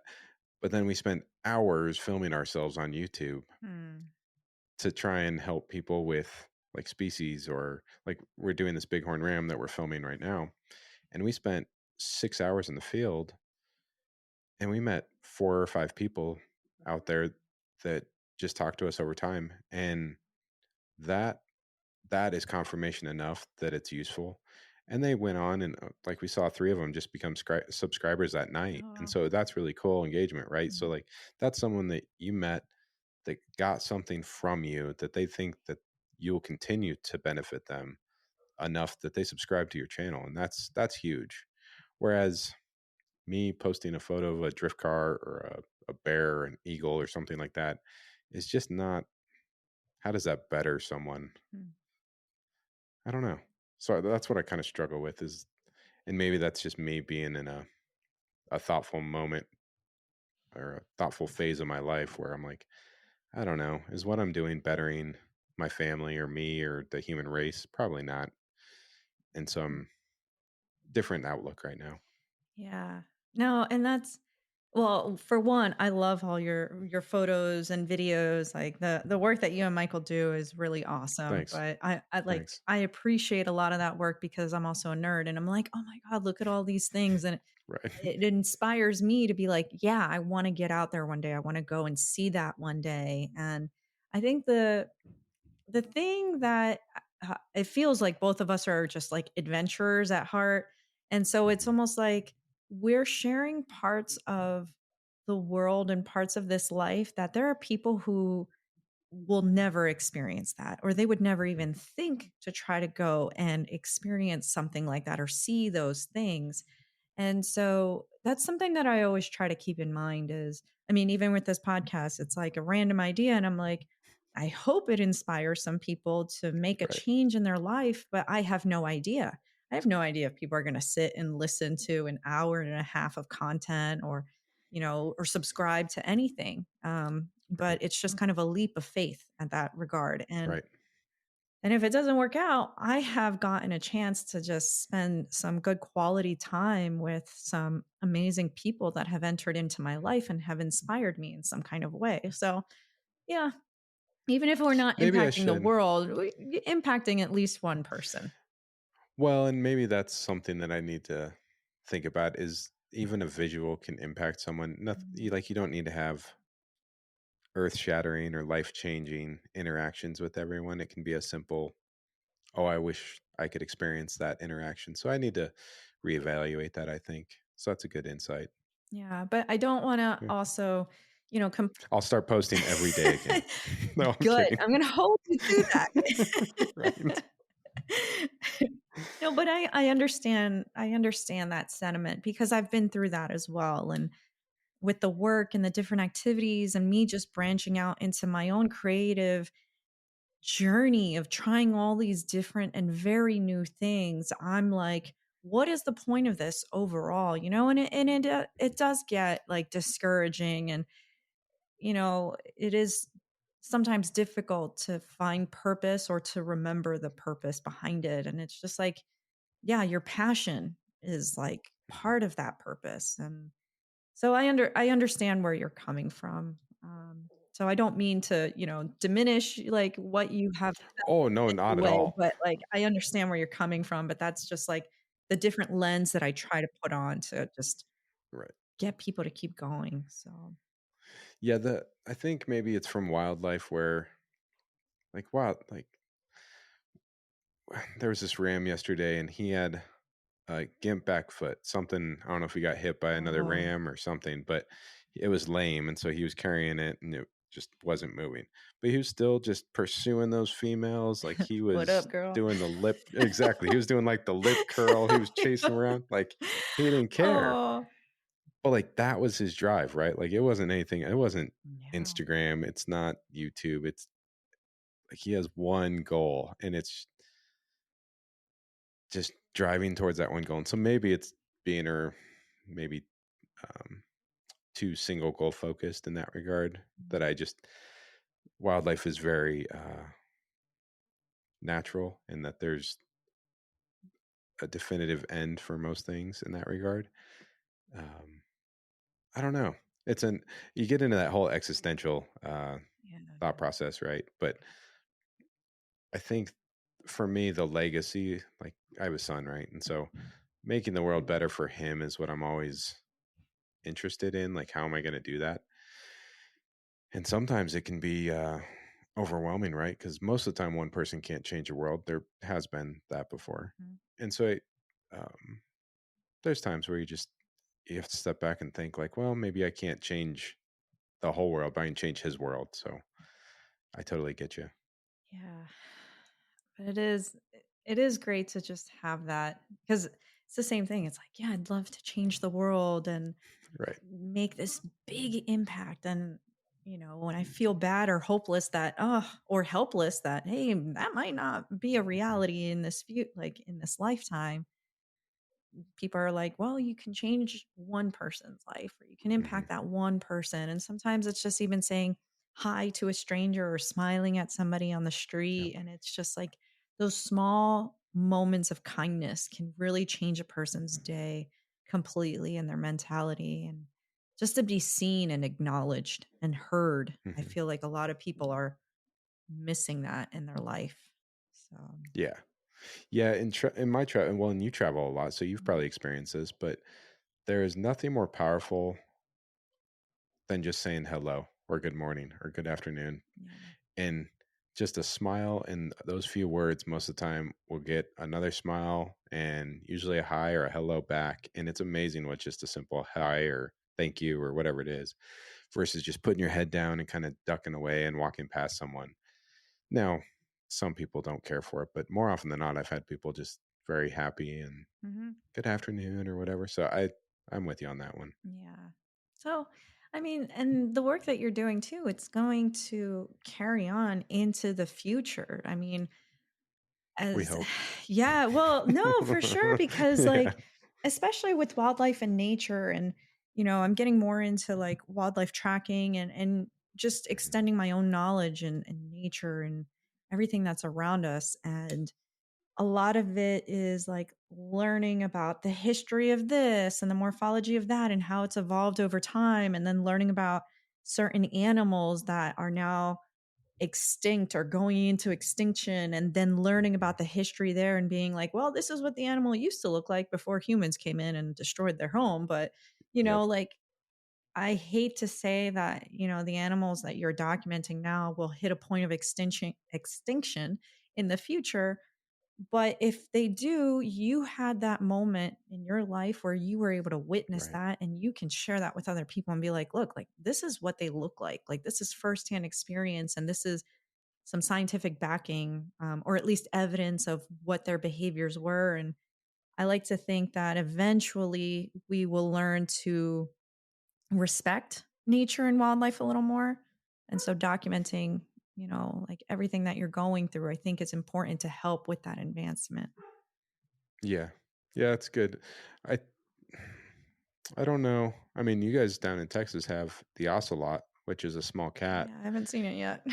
but then we spend hours filming ourselves on YouTube Hmm. to try and help people with like species or like we're doing this bighorn ram that we're filming right now. And we spent 6 hours in the field and we met 4 or 5 people out there that just talked to us over time. And that that is confirmation enough that it's useful. And they went on and like we saw 3 of them just become subscribers that night. Oh, And wow. so that's really cool engagement, right? So Mhm. like that's someone that you met that got something from you that they think that you'll continue to benefit them enough that they subscribe to your channel, and that's huge. Whereas me posting a photo of a drift car or a bear or an eagle or something like that is just not. How does that better someone? Mm. I don't know. So that's what I kind of struggle with is, and maybe that's just me being in a thoughtful moment or a thoughtful phase of my life where I'm like, I don't know, is what I'm doing bettering my family or me or the human race? Probably not. And some different outlook right now. Yeah. No, and that's well, for one, I love all your photos and videos. Like the work that you and Michael do is really awesome. Thanks. But I like Thanks. I appreciate a lot of that work because I'm also a nerd and I'm like, oh my God, look at all these things. And Right. it inspires me to be like, yeah, I want to get out there one day. I want to go and see that one day. And I think the thing that it feels like both of us are just like adventurers at heart. And so it's Mhm. almost like we're sharing parts of the world and parts of this life that there are people who will never experience that, or they would never even Mhm. think to try to go and experience something like that or see those things. And so that's something that I always try to keep in mind is, I mean, even with this podcast, it's like a random idea. And I'm like, I hope it inspires some people to make a Right. change in their life, but I have no idea. I have no idea if people are going to sit and listen to an hour and a half of content or, or subscribe to anything. But Right. it's just kind of a leap of faith at that regard. And Right. if it doesn't work out, I have gotten a chance to just spend some good quality time with some amazing people that have entered into my life and have inspired me in some kind of way. So, yeah, even if we're not Maybe I impacting the should. world, impacting at least one person. Well, and maybe that's something that I need to think about is even a visual can impact someone. Nothing Mhm. like you don't need to have earth shattering or life changing interactions with everyone. It can be a simple, oh, I wish I could experience that interaction. So I need to reevaluate that, I think. So that's a good insight. Yeah, but I don't want to Yeah. also, you know, com- I'll start posting every day again. No, I'm good. kidding. I'm going to hold you to Right. that. No, but I understand. I understand that sentiment because I've been through that as well. And with the work and the different activities and me just branching out into my own creative journey of trying all these different and very new things, I'm like, what is the point of this overall? And it does get like discouraging, and it is sometimes difficult to find purpose or to remember the purpose behind it. And it's just like, yeah, your passion is like Mhm. part of that purpose. And so I understand where you're coming from. So I don't mean to, diminish like what you have Oh, no, in any not at way, all. but like I understand where you're coming from, but that's just like the different lens that I try to put on to just Right. get people to keep going. So, Yeah, the I think maybe it's from wildlife where like there was this ram yesterday and he had a gimp back foot. Something I don't know if he got hit by another oh, ram or something, but it was lame and so he was carrying it and just wasn't moving. But he was still just pursuing those females. Like he What was up, girl? doing the lip exactly. He was doing like the lip curl. He was chasing around. Like he didn't care. Oh, But like that was his drive, right? Like it wasn't anything. It wasn't yeah. Instagram. It's not YouTube. It's like he has one goal, and it's just driving towards that one goal. And so maybe it's being or maybe um, too single goal focused in that regard. That I just wildlife is very natural, and that there's a definitive end for most things in that regard. Um, I don't know. It's an you get into that whole existential Yeah, thought process, right? But I think for me, the legacy, like I have a son, right? And so making the world better for him is what I'm always interested in. Like, how am I going to do that? And sometimes it can be overwhelming, right? Because most of the time, one person can't change the world. There has been that before. mhm, And so um, there's times where you have to step back and think, like, well, maybe I can't change the whole world, but I can change his world. So I totally get you. yeah. But it is great to just have that because it's the same thing. It's like, yeah, I'd love to change the world and Right. make this big impact. And when I feel bad or hopeless that, or helpless that, hey, that might not be a reality in this like in this lifetime. People are like, well, you can change one person's life or you can Hmm. impact that one person. And sometimes it's just even saying hi to a stranger or smiling at somebody on the Yep. street. And it's just like those small moments of kindness can really change a person's day completely and their mentality. And just to be seen and acknowledged and heard, I Hmm. feel like a lot of people are missing that in their life. So, Yeah. Yeah. In my travel, well, and you travel a lot, so you've probably mhm, experienced this, but there is nothing more powerful than just saying hello or good morning or good afternoon. yeah. And just a smile and those few words most of the time will get another smile and usually a hi or a hello back. And it's amazing what just a simple hi or thank you or whatever it is versus just putting your head down and kind of ducking away and walking past someone. Now, some people don't care for it, but more often than not, I've had people just very happy and Mhm. good afternoon or whatever. So I'm with you on that one. Yeah. So, I mean, and the work that you're doing too, it's going to carry on into the future. I mean, We as hope. yeah, well, no, for sure, because Yeah. like, especially with wildlife and nature, and I'm getting more into like wildlife tracking and just Mhm. extending my own knowledge and nature and everything that's around us. And a lot of it is like learning about the history of this and the morphology of that and how it's evolved over time, and then learning about certain animals that are now extinct or going into extinction, and then learning Mhm. about the history there and being like, well, this is what the animal used to look like before humans came in and destroyed their home. But Yep. like, I hate to say that the animals that you're documenting now will hit a point of extinction in the future, but if they do, you had that moment in your life where you were able to witness Right. that, and you can share that with other people and be like, look, like this is what they look like. Like this is firsthand experience, and this is some scientific backing, or at least evidence of what their behaviors were. And I like to think that eventually we will learn to respect nature and wildlife a little more. And so documenting, like everything that you're going through, I think is important to help with that advancement. Yeah. Yeah, it's good. I I don't know. I mean, you guys down in Texas have the ocelot, which is a small cat, Yeah, I haven't seen it yet.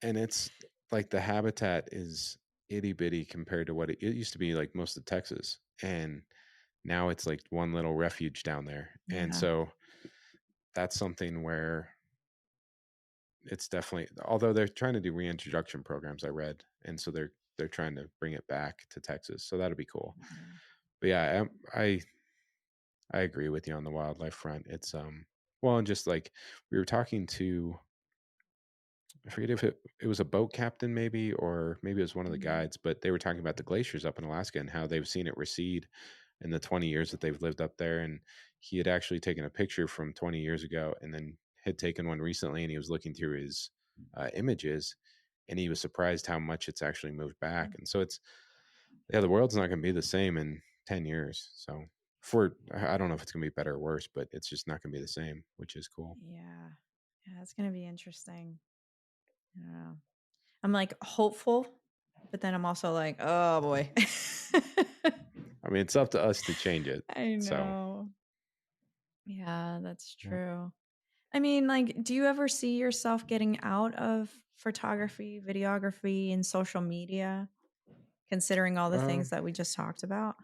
and it's like the habitat is itty bitty compared to what it used to be like most of Texas. And now it's like one little refuge down there. And Yeah. so that's something where it's definitely although they're trying to do reintroduction programs, I read. And so they're trying to bring it back to Texas. So that'll be cool. Yeah. But yeah, I agree with you on the wildlife front. It's well, and just like we were talking to I forget if it was a boat captain maybe or maybe it was one of the Mhm. guides, but they were talking about the glaciers up in Alaska and how they've seen it recede in the 20 years that they've lived up there. And he had actually taken a picture from 20 years ago and then had taken one recently, and he was looking through his images, and he was surprised how much it's actually moved back. And so it's, yeah, the world's not going to be the same in 10 years. So for, I don't know if it's going to be better or worse, but it's just not going to be the same, which is cool. Yeah. Yeah, it's gonna be interesting. Yeah. I'm like hopeful, but then I'm also like, oh boy. I mean, it's up to us to change it. I So, know. Yeah, that's yeah. true. I mean, like, do you ever see yourself getting out of photography, videography, and social media, considering all the Uh, things that we just talked about?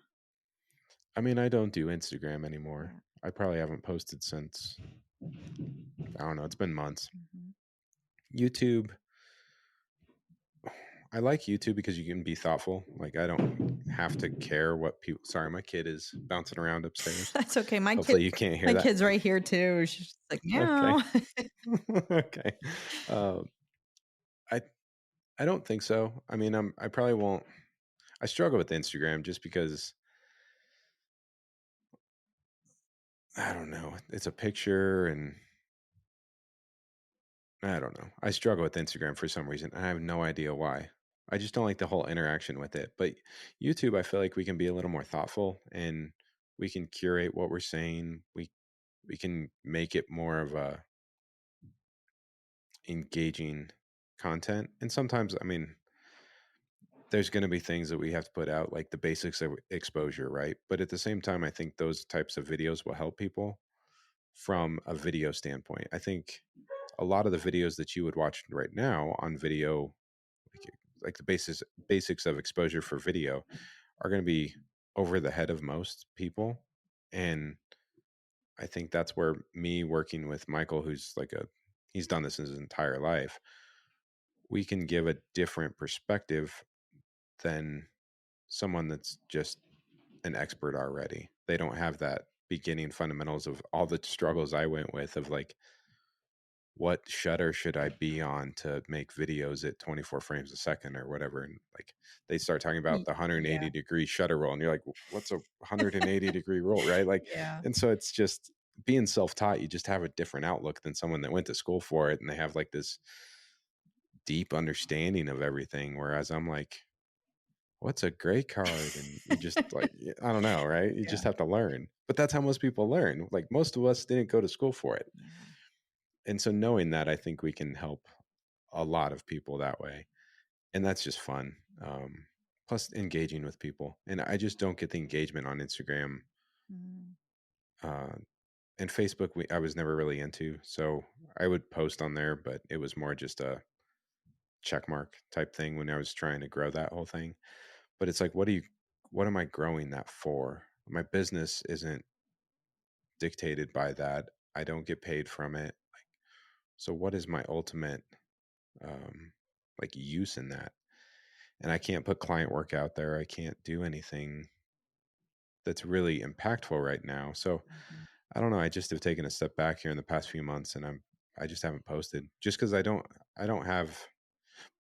I mean, I don't do Instagram anymore. Yeah. I probably haven't posted since, I don't know, it's been months. Mhm. YouTube, I like YouTube because you can be thoughtful. Like, I don't have to care what people, sorry, my kid is bouncing around upstairs. That's okay. Hopefully you can't hear My that. kid's right here too. She's just like, Okay. meow. Okay. Um, I I don't think so. I mean, I probably won't. I struggle with Instagram just because I don't know. It's a picture, and I don't know. I struggle with Instagram for some reason. I have no idea why. I just don't like the whole interaction with it. But YouTube, I feel like we can be a little more thoughtful, and we can curate what we're saying. We can make it more of a engaging content. And sometimes, I mean, there's going to be things that we have to put out, like the basics of exposure, right? But at the same time, I think those types of videos will help people from a video standpoint. I think a lot of the videos that you would watch right now on video, like, like the basics of exposure for video, are going to be over the head of most people. And I think that's where me working with Michael, who's like he's done this his entire life, we can give a different perspective than someone that's just an expert already. They don't have that beginning fundamentals of all the struggles I went with of like, what shutter should I be on to make videos at 24 frames a second or whatever. And like, they start talking about the Yeah. 180-degree shutter roll, and you're like, what's a 180-degree roll, right? Like, Yeah. and so it's just being self-taught. You just have a different outlook than someone that went to school for it, and they have like this deep understanding of everything. Whereas I'm like, what's a gray card? And you just like, I don't know, right? You Yeah. just have to learn. But that's how most people learn. Like, most of us didn't go to school for it. Yeah. And so knowing that, I think we can help a lot of people that way. And that's just fun. Plus engaging with people. And I just don't get the engagement on Instagram. Mm. Uh, and Facebook, I was never really into. So I would post on there, but it was more just a check mark type thing when I was trying to grow that whole thing. But it's like, what am I growing that for? My business isn't dictated by that. I don't get paid from it. So what is my ultimate um like use in that? And I can't put client work out there. I can't do anything that's really impactful right now. So Mhm. I don't know. I just have taken a step back here in the past few months, and I just haven't posted just because I don't have.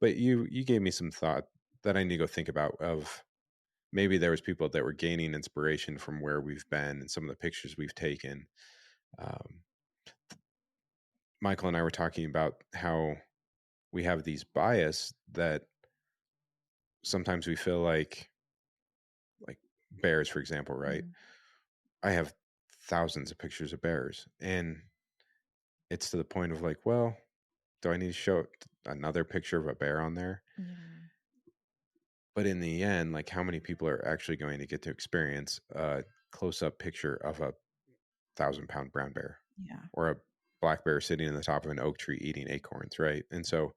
But you gave me some thought that I need to go think about of maybe there was people that were gaining inspiration from where we've been and some of the pictures we've taken. Um, Michael and I were talking about how we have these bias that sometimes we feel like bears, for example, right? Mhm. I have thousands of pictures of bears, and it's to the point of like, well, do I need to show another picture of a bear on there? Yeah. But in the end, like, how many people are actually going to get to experience a close up picture of a 1,000-pound brown bear Yeah. or a black bear sitting in the top of an oak tree eating acorns, right? And so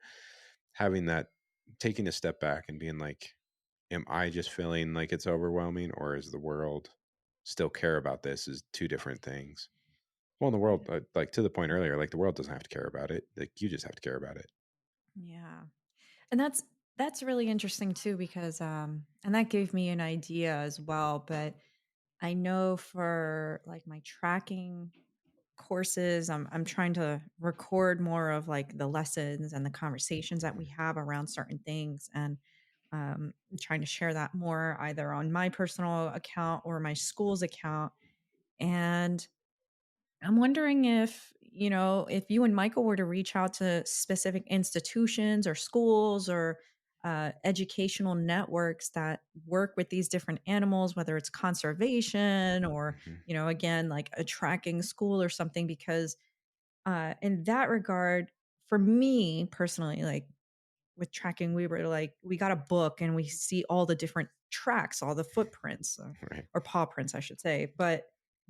having that, taking a step back and being like, am I just feeling like it's overwhelming, or is the world still care about this? Is two different things. Well, in the world, Yeah. like to the point earlier, like the world doesn't have to care about it. Like, you just have to care about it. Yeah. And that's really interesting too because and that gave me an idea as well, but I know for like my tracking courses, I'm trying to record more of like the lessons and the conversations that we have around certain things, and I'm trying to share that more either on my personal account or my school's account. And I'm wondering if, if you and Michael were to reach out to specific institutions or schools or educational networks that work with these different animals, whether it's conservation or, Hmm. again, like a tracking school or something, because in that regard, for me personally, like with tracking, we got a book and we see all the different tracks, all the footprints, Right. or paw prints, I should say. But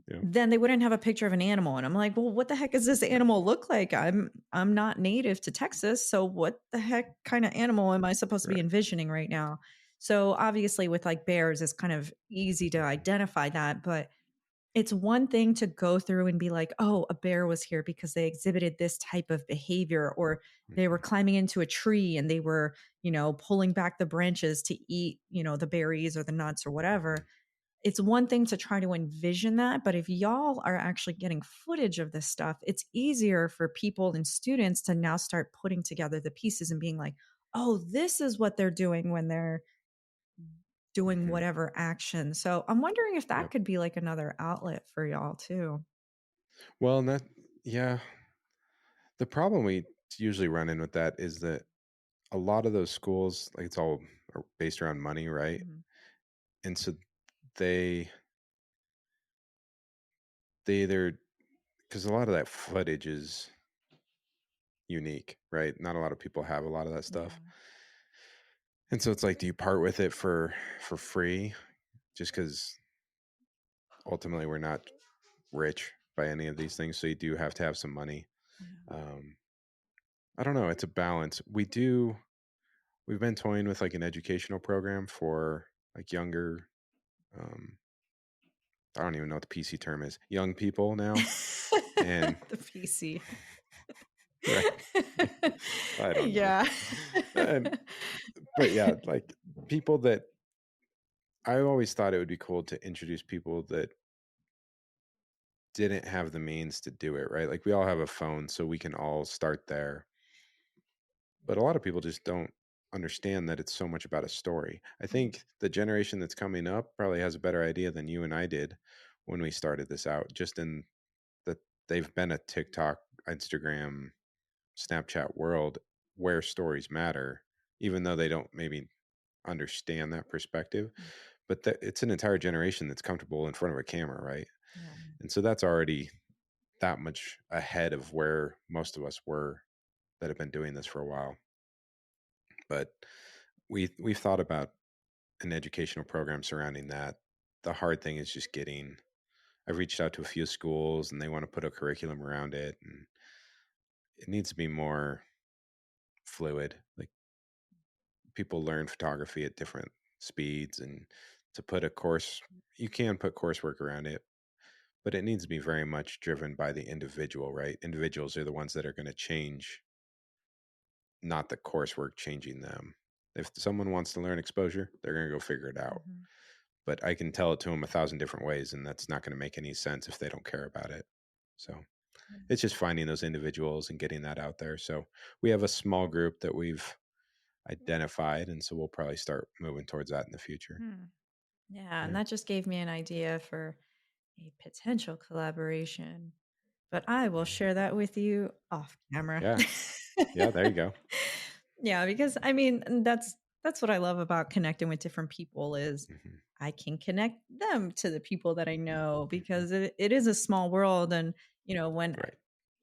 Yeah. then they wouldn't have a picture of an animal, and I'm like, well, what the heck does this animal look like? I'm not native to Texas, so what the heck kind of animal am I supposed to be Right. envisioning right now? So obviously, with like bears, it's kind of easy to Hmm. identify that, but it's one thing to go through and be like, oh, a bear was here because they exhibited this type of behavior, or they were Hmm. climbing into a tree and they were, pulling back the branches to eat, the berries or the nuts or Hmm. whatever. It's one thing to try to envision that, but if y'all are actually getting footage of this stuff, it's easier for people and students to now start putting together the pieces and being like, oh, this is what they're doing when they're doing Hmm. whatever action. So I'm wondering if that Yep. could be like another outlet for y'all too. Well, and that, yeah, the problem we usually run in with that is that a lot of those schools, like it's all based around money, right? Mhm. And so they they either, because a lot of that footage is unique, right? Not a lot of people have a lot of that stuff. Yeah. And so it's like, do you part with it for free just because ultimately we're not rich by any of these things, so you do have to have some money. Yeah. um I don't know, it's a balance. We've been toying with like an educational program for like younger, um I don't even know what the PC term is, young people now. And The PC. right. I don't know. Yeah. And but yeah, like people that, I always thought it would be cool to introduce people that didn't have the means to do it, right? Like we all have a phone, so we can all start there. But a lot of people just don't understand that it's so much about a story. I Mhm. think the generation that's coming up probably has a better idea than you and I did when we started this out, just in that they've been a TikTok, Instagram, Snapchat world where stories matter, even though they don't maybe understand that perspective. Mm. But it's an entire generation that's comfortable in front of a camera, right? Yeah. And so that's already that much ahead of where most of us were that have been doing this for a while. But we've thought about an educational program surrounding that. The hard thing is just getting. I've reached out to a few schools and they want to put a curriculum around it, and it needs to be more fluid. Like people learn photography at different speeds, and to put a course, you can put coursework around it, but it needs to be very much driven by the individual, right? Individuals are the ones that are going to change, not the coursework changing them. If someone wants to learn exposure, they're going to go figure it out. Mhm. But I can tell it to them 1,000 different ways, and that's not going to make any sense if they don't care about it. So Yeah. it's just finding those individuals and getting that out there. So we have a small group that we've identified, and so we'll probably start moving towards that in the future. Hmm. Yeah, and Yeah. that just gave me an idea for a potential collaboration, but I will Mhm. share that with you off camera. Yeah. Yeah. There you go. Yeah, because I mean, that's what I love about connecting with different people is Hmm. I can connect them to the people that I know, Hmm. because it is a small world. And Right.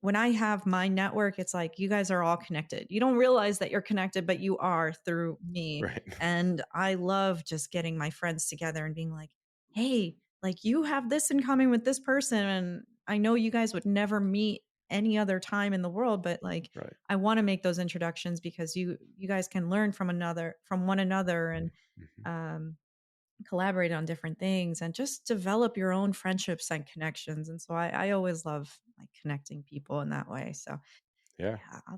when I have my network, it's like you guys are all connected. You don't realize that you're connected, but you are through me. Right. And I love just getting my friends together and being like, hey, like you have this in common with this person. And I know you guys would never meet any other time in the world, but like Right. I want to make those introductions because you guys can learn from one another, and Hmm. um collaborate on different things and just develop your own friendships and connections. And so I always love like connecting people in that way. So Yeah. yeah, I'll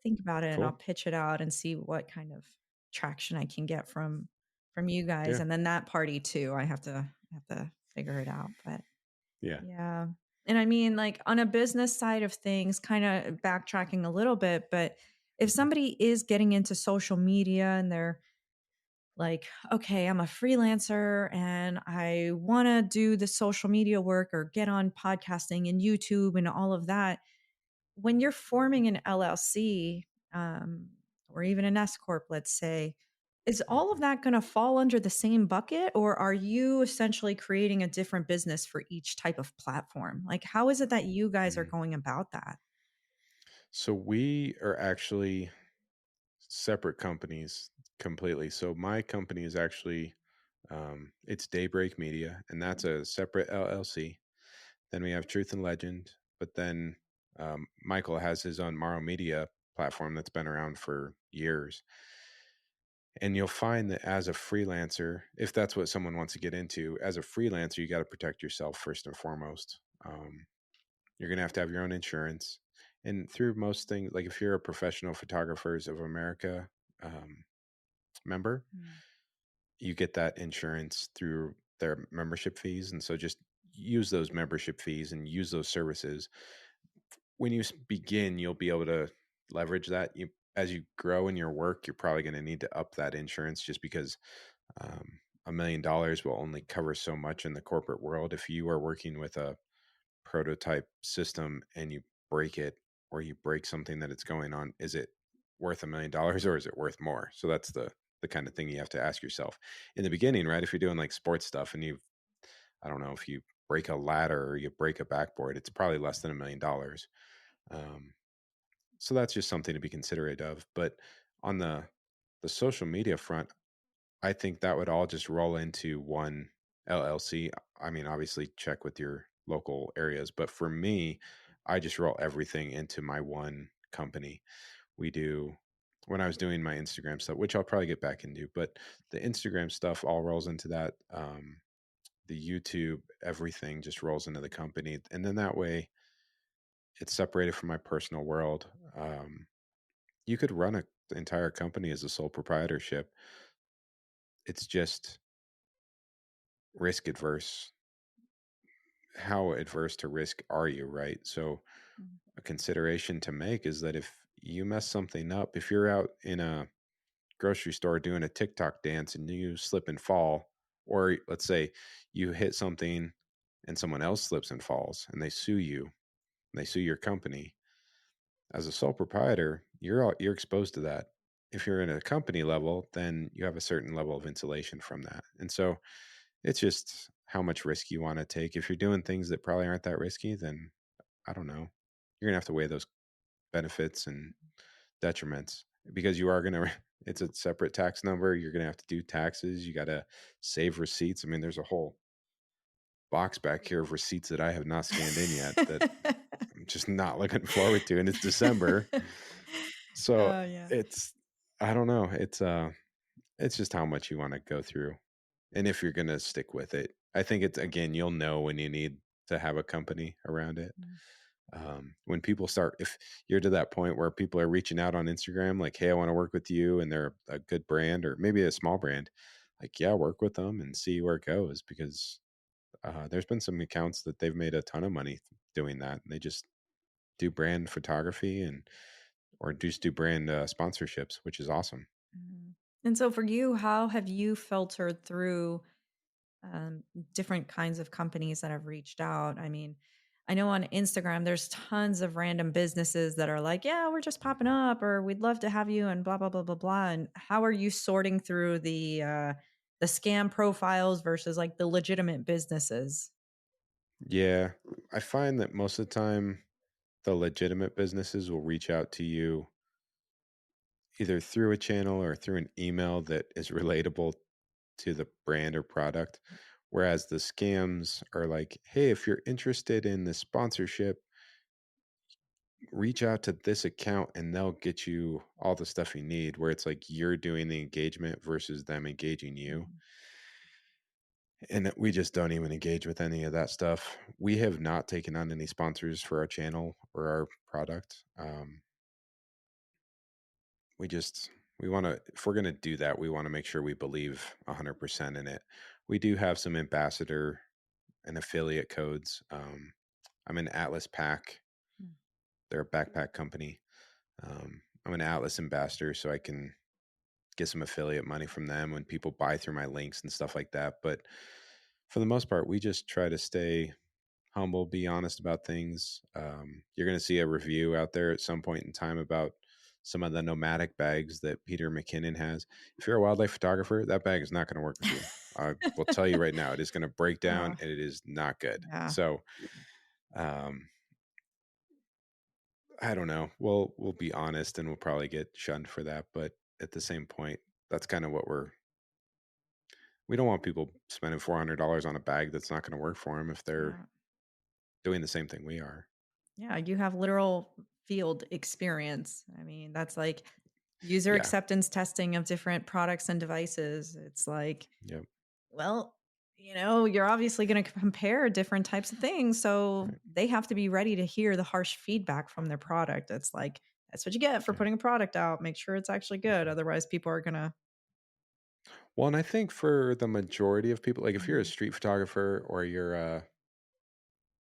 think about it and I'll Cool. pitch it out and see what kind of traction I can get from you guys. Yeah. And then that party too, I have to figure it out. But Yeah. yeah. And I mean, like on a business side of things, kind of backtracking a little bit, but if Hmm. somebody is getting into social media and they're like, okay, I'm a freelancer and I want to do the social media work or get on podcasting and YouTube and all of that. When you're forming an LLC, um, or even an S corp, let's say, is all of Mhm. that going to fall under the same bucket, or are you essentially creating a different business for each type of platform? Like, how is it that you guys are Mm. going about that? So we are actually separate companies completely. So my company is actually it's Daybreak Media, and that's a separate LLC. Then we have Truth and Legend, but then Michael has his own Morrow Media platform that's been around for years. And you'll find that as a freelancer, if that's what someone wants to get into, as a freelancer, you got to protect yourself first and foremost. You're going to have your own insurance. And through most things, like if you're a Professional Photographers of America um, member, Mm, you get that insurance through their membership fees. And so just use those membership fees and use those services. When you begin, you'll be able to leverage that. As you grow in your work, you're probably going to need to up that insurance just because um, $1 million will only cover so much in the corporate world. If you are working with a prototype system and you break it or you break something that it's going on, is it worth $1 million or is it worth more? So that's the kind of thing you have to ask yourself in the beginning, right? If you're doing like sports stuff and I don't know, if you break a ladder or you break a backboard, it's probably less than $1 million. Um, so that's just something to be considerate of. But on the social media front, I think that would all just roll into one LLC. I mean, obviously check with your local areas, but for me, I just roll everything into my one company. We do when I was doing my Instagram stuff, which I'll probably get back into, but the Instagram stuff all rolls into that. The YouTube, everything just rolls into the company. And then that way it's separated from my personal world. You could run an entire company as a sole proprietorship. It's just risk adverse. How adverse to risk are you, right? So mm, a consideration to make is that if you mess something up, if you're out in a grocery store doing a TikTok dance and you slip and fall, or let's say you hit something and someone else slips and falls and they sue you, and they sue your company, as a sole proprietor, you're exposed to that. If you're in a company level, then you have a certain level of insulation from that. And so it's just how much risk you want to take. If you're doing things that probably aren't that risky, then I don't know. You're gonna have to weigh those benefits and detriments because you are gonna. It's a separate tax number. You're gonna have to do taxes. You got to save receipts. I mean, there's a whole box back here of receipts that I have not scanned in yet that I'm just not looking forward to. And it's December, so Oh, yeah. it's I don't know. It's just how much you want to go through and if you're gonna stick with it. I think it's again, you'll know when you need to have a company around it. Mm, When people start, if you're to that point where people are reaching out on Instagram, like, hey, I want to work with you, and they're a good brand or maybe a small brand, like, yeah, work with them and see where it goes because there's been some accounts that they've made a ton of money doing that. And they just do brand photography and or just do brand sponsorships, which is awesome. mhm. And so for you, how have you filtered through um, different kinds of companies that have reached out? I mean, I know on Instagram, there's tons of random businesses that are like, yeah, we're just popping up, or we'd love to have you, and blah blah blah blah blah. And how are you sorting through the scam profiles versus like the legitimate businesses? Yeah, I find that most of the time the legitimate businesses will reach out to you either through a channel or through an email that is relatable to the brand or product. Whereas the scams are like, hey, if you're interested in the sponsorship, reach out to this account and they'll get you all the stuff you need. Where it's like you're doing the engagement versus them engaging you. Mhm, And we just don't even engage with any of that stuff. We have not taken on any sponsors for our channel or our product. We just we want to if we're going to do that, we want to make sure we believe 100% in it. We do have some ambassador and affiliate codes. I'm an Atlas Pack. mm, They're a backpack company. I'm an Atlas ambassador, so I can get some affiliate money from them when people buy through my links and stuff like that. But for the most part, we just try to stay humble, be honest about things. You're going to see a review out there at some point in time about some of the nomadic bags that Peter McKinnon has. If you're a wildlife photographer, that bag is not going to work with you. I will tell you right now, it is going to break down Oh, and it is not good. yeah. So, um, I don't know. We'll be honest and we'll probably get shunned for that, but at the same point, that's kind of what we don't want people spending $400 on a bag that's not going to work for them if they're Yeah. doing the same thing we are. Yeah, you have literal field experience. I mean, that's like user Yeah. acceptance testing of different products and devices. It's like, Yep. well, you're obviously going to compare different types of things. So Right. they have to be ready to hear the harsh feedback from their product. It's like, that's what you get for Yeah. putting a product out. Make sure it's actually good. Mhm. Otherwise, people are going to. Well, and I think for the majority of people, like if you're a street photographer or you're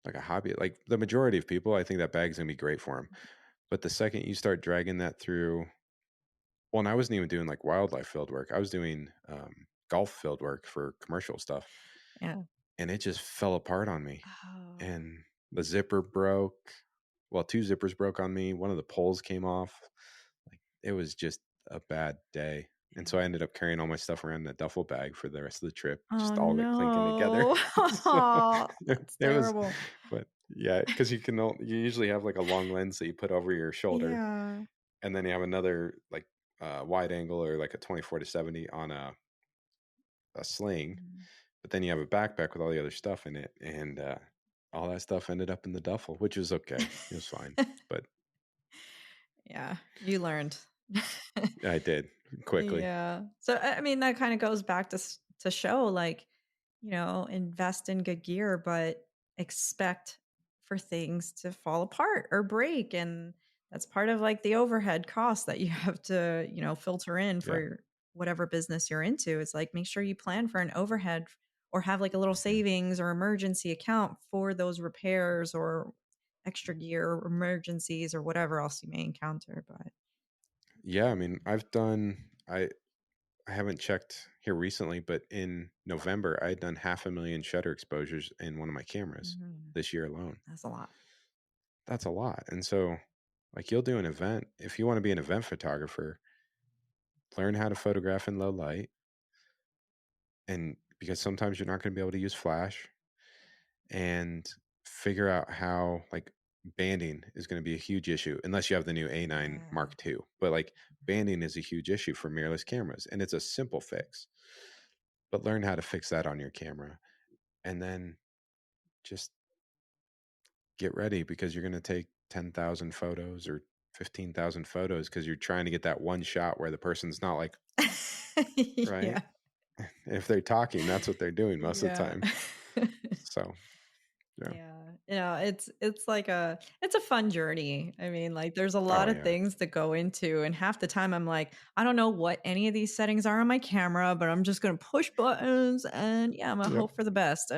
like a hobby, like the majority of people, I think that bag's gonna be great for them. But the second you start dragging that through, well, and I wasn't even doing like wildlife field work. I was doing golf field work for commercial stuff, Yeah. and it just fell apart on me. Oh, And the zipper broke. Well, two zippers broke on me. One of the poles came off. Like it was just a bad day. And so I yeah. ended up carrying all my stuff around in a duffel bag for the rest of the trip, Oh, just all of it clinking together. no. So That's it was, terrible. but yeah, because you usually have like a long lens that you put over your shoulder, Yeah. and then you have another like wide angle or like a 24-70 on a sling, Mhm. but then you have a backpack with all the other stuff in it, and all that stuff ended up in the duffel, which was okay. It was fine, but Yeah, you learned. I did quickly. Yeah. So, I mean, that kinda goes back to show, like, invest in good gear, but expect for things to fall apart or break, and that's part of, like, the overhead cost that you have to, filter in Yeah. for whatever business you're into. It's like, make sure you plan for an overhead or have, like, a little Mhm. savings or emergency account for those repairs or extra gear or emergencies or whatever else you may encounter, but Yeah, I mean, I haven't checked here recently, but in November I had done 500,000 shutter exposures in one of my cameras Mhm. this year alone. That's a lot. That's a lot. And so like you'll do an event, if you want to be an event photographer, learn how to photograph in low light, and because sometimes you're not going to be able to use flash, and figure out how like banding is going to be a huge issue unless you have the new A9 Yeah. Mark II. But like banding is a huge issue for mirrorless cameras and it's a simple fix. But learn how to fix that on your camera and then just get ready because you're going to take 10,000 photos or 15,000 photos because you're trying to get that one shot where the person's not like, right? Yeah. If they're talking, that's what they're doing most of the Yeah. time. So, yeah. Yeah. It's like it's a fun journey. I mean, like there's a Oh, lot of yeah. things that go into and half the time I'm like, I don't know what any of these settings are on my camera, but I'm just going to push buttons and yeah, I'm going to Yep. hope for the best.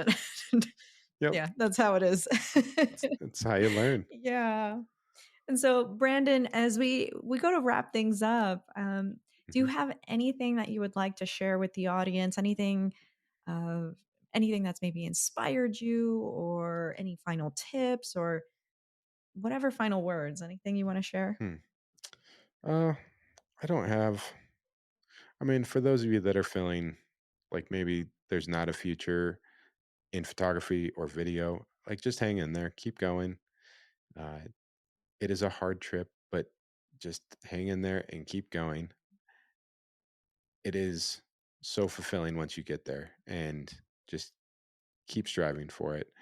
And Yep. yeah, that's how it is. It's how you learn. Yeah. And so, Brandon, as we go to wrap things up, do you Mhm. have anything that you would like to share with the audience? Uh, anything that's maybe inspired you, or any final tips, or whatever final words? Anything you want to share? Hmm. Uh, I don't have. I mean, for those of you that are feeling like maybe there's not a future in photography or video, like just hang in there, keep going. Uh, it is a hard trip, but just hang in there and keep going. It is so fulfilling once you get there, and just keep striving for it.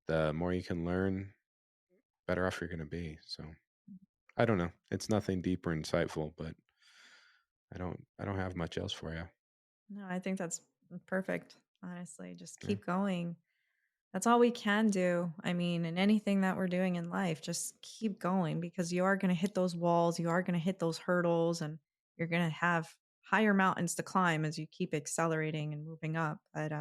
The more you can learn, better off you're going to be. So I don't know. It's nothing deep or insightful, but I don't have much else for you. No, I think that's perfect. Honestly, just Yeah. keep going. That's all we can do. I mean, in anything that we're doing in life, just keep going because you are going to hit those walls, you are going to hit those hurdles, and you're going to have higher mountains to climb as you keep accelerating and moving up. But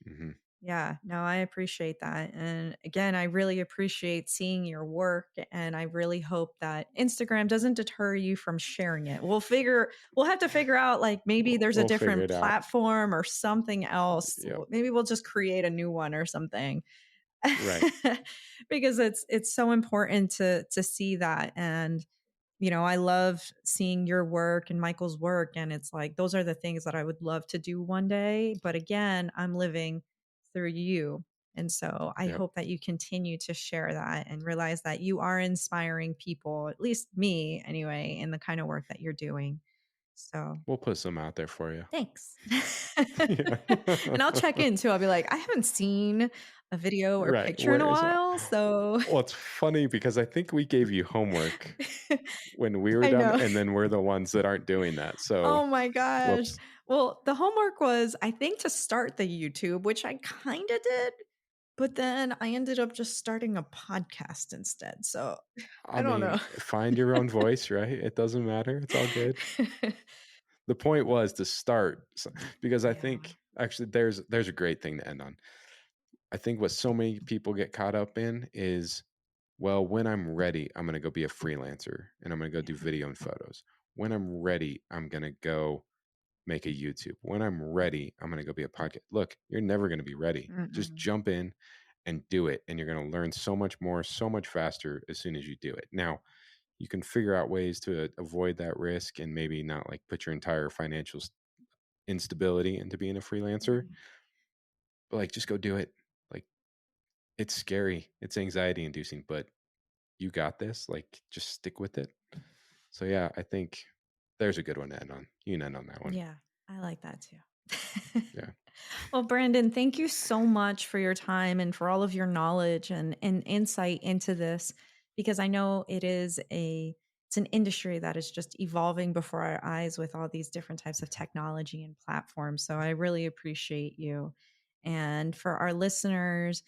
Hmm. Yeah, no, I appreciate that. And again, I really appreciate seeing your work. And I really hope that Instagram doesn't deter you from sharing it. We'll have to figure out like maybe there's a We'll figure different it out. platform or something else. Yep. Maybe we'll just create a new one or something. Right. Because it's so important to see that. And I love seeing your work and Michael's work. And it's like, those are the things that I would love to do one day. But again, I'm living through you. And so I Yep. hope that you continue to share that and realize that you are inspiring people, at least me anyway, in the kind of work that you're doing. So We'll put some out there for you. thanks. Yeah. And I'll check in too. I'll be like, I haven't seen a video or Right. picture in a Where is that? while. So Well, it's funny because I think we gave you homework when we were I done, know. and then we're the ones that aren't doing that. So, Oh my gosh. whoops. Well, the homework was, I think, to start the YouTube, which I kind of did, but then I ended up just starting a podcast instead. So I I don't mean, know. find your own voice, right? It doesn't matter. It's all good. The point was to start because I Yeah. think actually there's a great thing to end on. I think what so many people get caught up in is, well, when I'm ready, I'm going to go be a freelancer and I'm going to go do Yeah. video and photos. When I'm ready, I'm going to go make a YouTube. When I'm ready, I'm going to go be a podcast. Look, you're never going to be ready. Just Mm-mm. jump in and do it. And you're going to learn so much more, so much faster as soon as you do it. Now, you can figure out ways to avoid that risk and maybe not like put your entire financial instability into being a freelancer, Right. but like just go do it. Like it's scary, it's anxiety inducing, but you got this. Like just stick with it. So yeah, I think there's a good one to end on. You can end on that one. Yeah. I like that too. Yeah. Well, Brandon, thank you so much for your time and for all of your knowledge and insight into this because I know it's an industry that is just evolving before our eyes with all these different types of technology and platforms. So I really appreciate you. And for our listeners,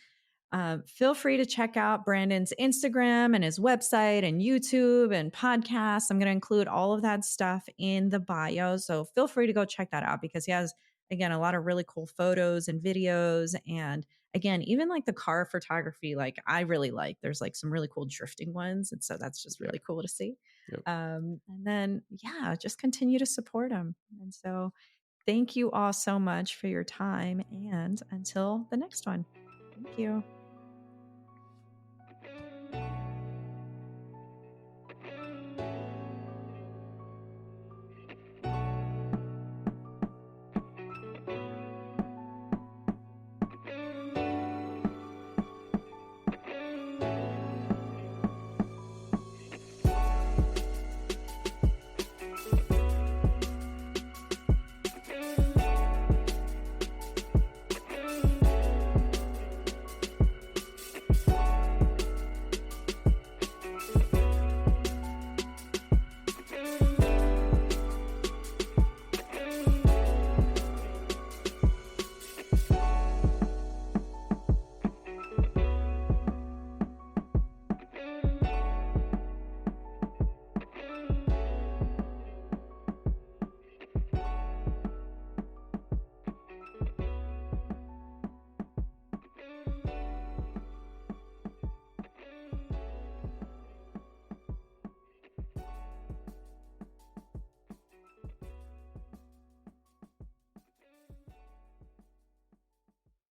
feel free to check out Brandon's Instagram and his website and YouTube and podcasts. I'm going to include all of that stuff in the bio. So feel free to go check that out because he has, again, a lot of really cool photos and videos. And again, even like the car photography, like I really like, there's like some really cool drifting ones. And so that's just Yeah. really cool to see. Yep. And then, yeah, just continue to support him. And so thank you all so much for your time. And until the next one, thank you.